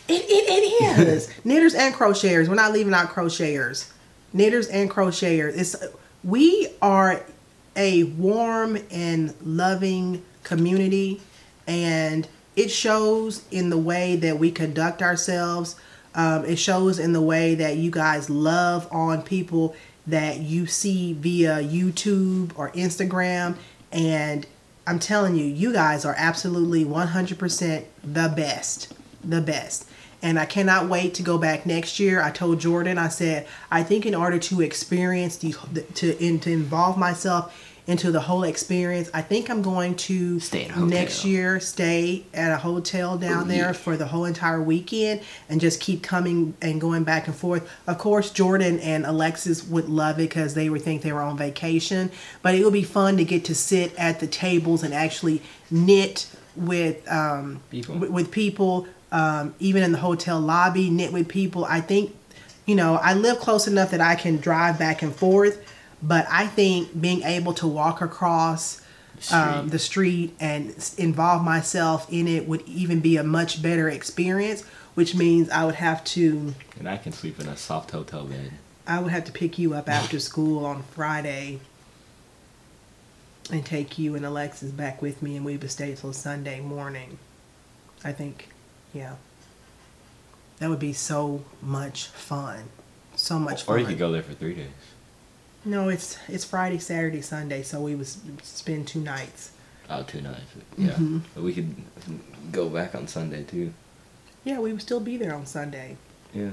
It is. Knitters and crocheters. We're not leaving out crocheters. Knitters and crocheters. We are a warm and loving community, and it shows in the way that we conduct ourselves. It shows in the way that you guys love on people that you see via YouTube or Instagram. And I'm telling you, you guys are absolutely 100% the best. The best. And I cannot wait to go back next year. I told Jordan, I said, I think in order to experience, to involve myself into the whole experience, I think I'm going to next year stay at a hotel down there for the whole entire weekend and just keep coming and going back and forth. Of course, Jordan and Alexis would love it because they would think they were on vacation, but it would be fun to get to sit at the tables and actually knit with people, even in the hotel lobby, knit with people. I think, you know, I live close enough that I can drive back and forth. But I think being able to walk across the street and involve myself in it would even be a much better experience, which means I would have to... And I can sleep in a soft hotel bed. I would have to pick you up after school on Friday and take you and Alexis back with me, and we would stay till Sunday morning. I think, yeah. That would be so much fun. So much fun. Or you could go there for 3 days. No, it's Friday, Saturday, Sunday, so we would spend 2 nights. Oh, 2 nights. Yeah. But we could go back on Sunday, too. Yeah, we would still be there on Sunday. Yeah.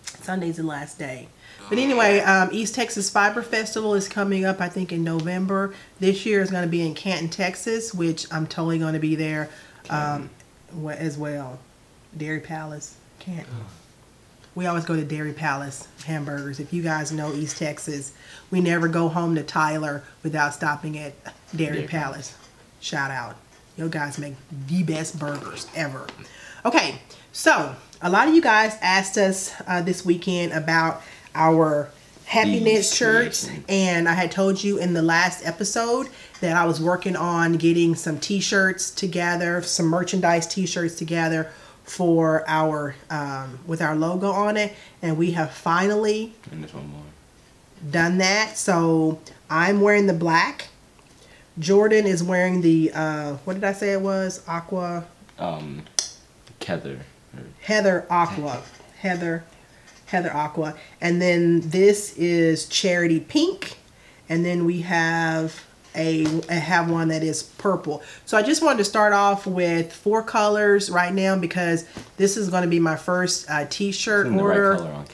Sunday's the last day. But anyway, East Texas Fiber Festival is coming up, I think, in November. This year is going to be in Canton, Texas, which I'm totally going to be there as well. Dairy Palace, Canton. We always go to Dairy Palace hamburgers. If you guys know East Texas, we never go home to Tyler without stopping at Dairy Palace. Shout out. You guys make the best burgers ever. Okay, so a lot of you guys asked us this weekend about our Happee Knit shirts, and I had told you in the last episode that I was working on getting some t-shirts together, some merchandise t-shirts together for our with our logo on it, and we have finally done that. So I'm wearing the black, Jordan is wearing the what did I say it was? Aqua Heather Aqua, and then this is Charity Pink, and then we have have one that is purple. So I just wanted to start off with 4 colors right now because this is going to be my first t-shirt order. Right color on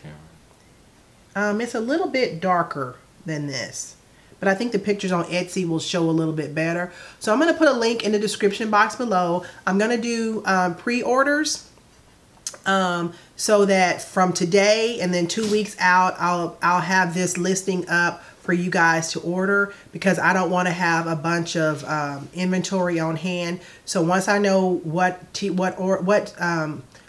camera. It's a little bit darker than this, but I think the pictures on Etsy will show a little bit better. So I'm going to put a link in the description box below. I'm going to do pre-orders so that from today and then 2 weeks out, I'll have this listing up for you guys to order, because I don't want to have a bunch of inventory on hand. So once I know what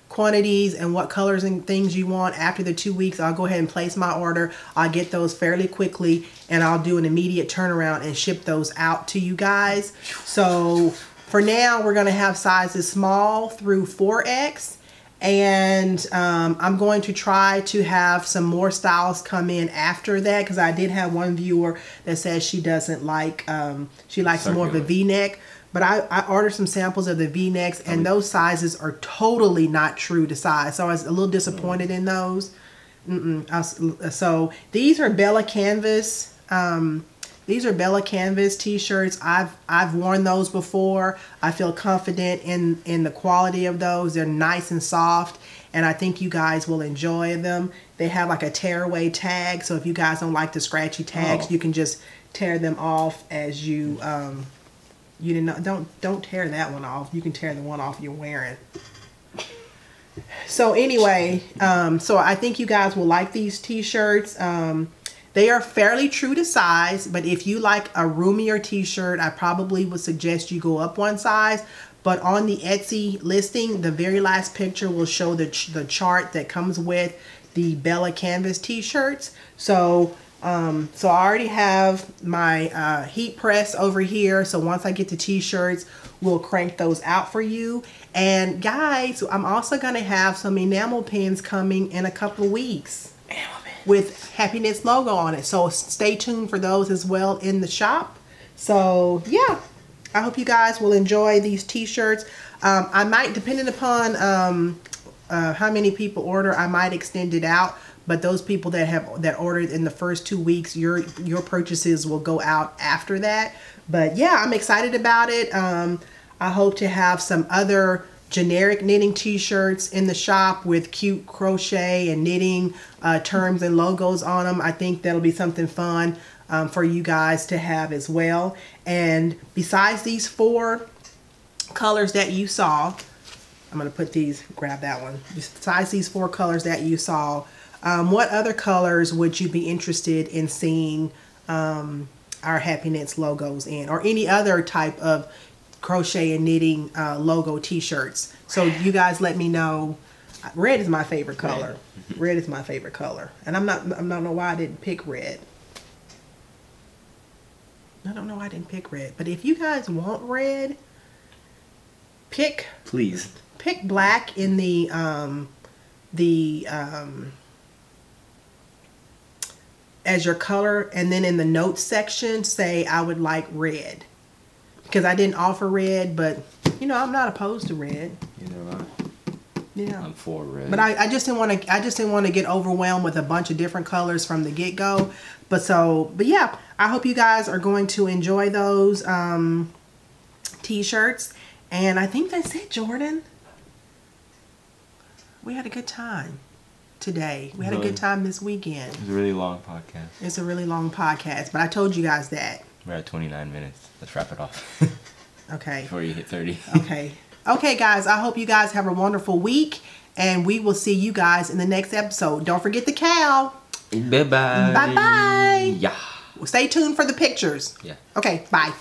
quantities and what colors and things you want after the 2 weeks, I'll go ahead and place my order. I'll get those fairly quickly, and I'll do an immediate turnaround and ship those out to you guys. So for now, we're going to have sizes small through 4X. And I'm going to try to have some more styles come in after that, because I did have one viewer that says she doesn't like, she likes more of a V-neck. But I ordered some samples of the V-necks, and those sizes are totally not true to size. So I was a little disappointed in those. So these are Bella Canvas. These are Bella Canvas t-shirts. I've worn those before. I feel confident in the quality of those. They're nice and soft, and I think you guys will enjoy them. They have like a tearaway tag, so if you guys don't like the scratchy tags, you can just tear them off as you don't tear that one off. You can tear the one off you're wearing. So anyway, so I think you guys will like these t-shirts. They are fairly true to size, but if you like a roomier t-shirt, I probably would suggest you go up one size. But on the Etsy listing, the very last picture will show the chart that comes with the Bella Canvas t-shirts. So So I already have my heat press over here. So once I get the t-shirts, we'll crank those out for you. And guys, I'm also going to have some enamel pins coming in a couple of weeks with Happee Knits logo on it. So stay tuned for those as well in the shop. So yeah, I hope you guys will enjoy these t-shirts. I might, depending upon how many people order, I might extend it out. But those people that ordered in the first 2 weeks, your purchases will go out after that. But yeah, I'm excited about it. I hope to have some other generic knitting t-shirts in the shop with cute crochet and knitting terms and logos on them. I think that'll be something fun for you guys to have as well. And besides these 4 colors that you saw, I'm going to put these, grab that one. Besides these 4 colors that you saw, what other colors would you be interested in seeing our Happee Knits logos in, or any other type of crochet and knitting logo t-shirts? So you guys let me know. Red is my favorite color. Red is my favorite color, and I don't know why I didn't pick red. I don't know why I didn't pick red. But if you guys want red, pick black in the as your color, and then in the notes section say I would like red, because I didn't offer red, but you know, I'm not opposed to red. You know what? Yeah, I'm for red. But I just didn't want to get overwhelmed with a bunch of different colors from the get-go. But yeah, I hope you guys are going to enjoy those t-shirts. And I think that's it, Jordan. We had a good time today. We had a good time this weekend. It was a really long podcast. It's a really long podcast, but I told you guys that. We're at 29 minutes. Let's wrap it off. Okay. Before you hit 30. Okay. Okay, guys. I hope you guys have a wonderful week, and we will see you guys in the next episode. Don't forget the KAL. Bye-bye. Bye-bye. Yeah. Stay tuned for the pictures. Yeah. Okay, bye.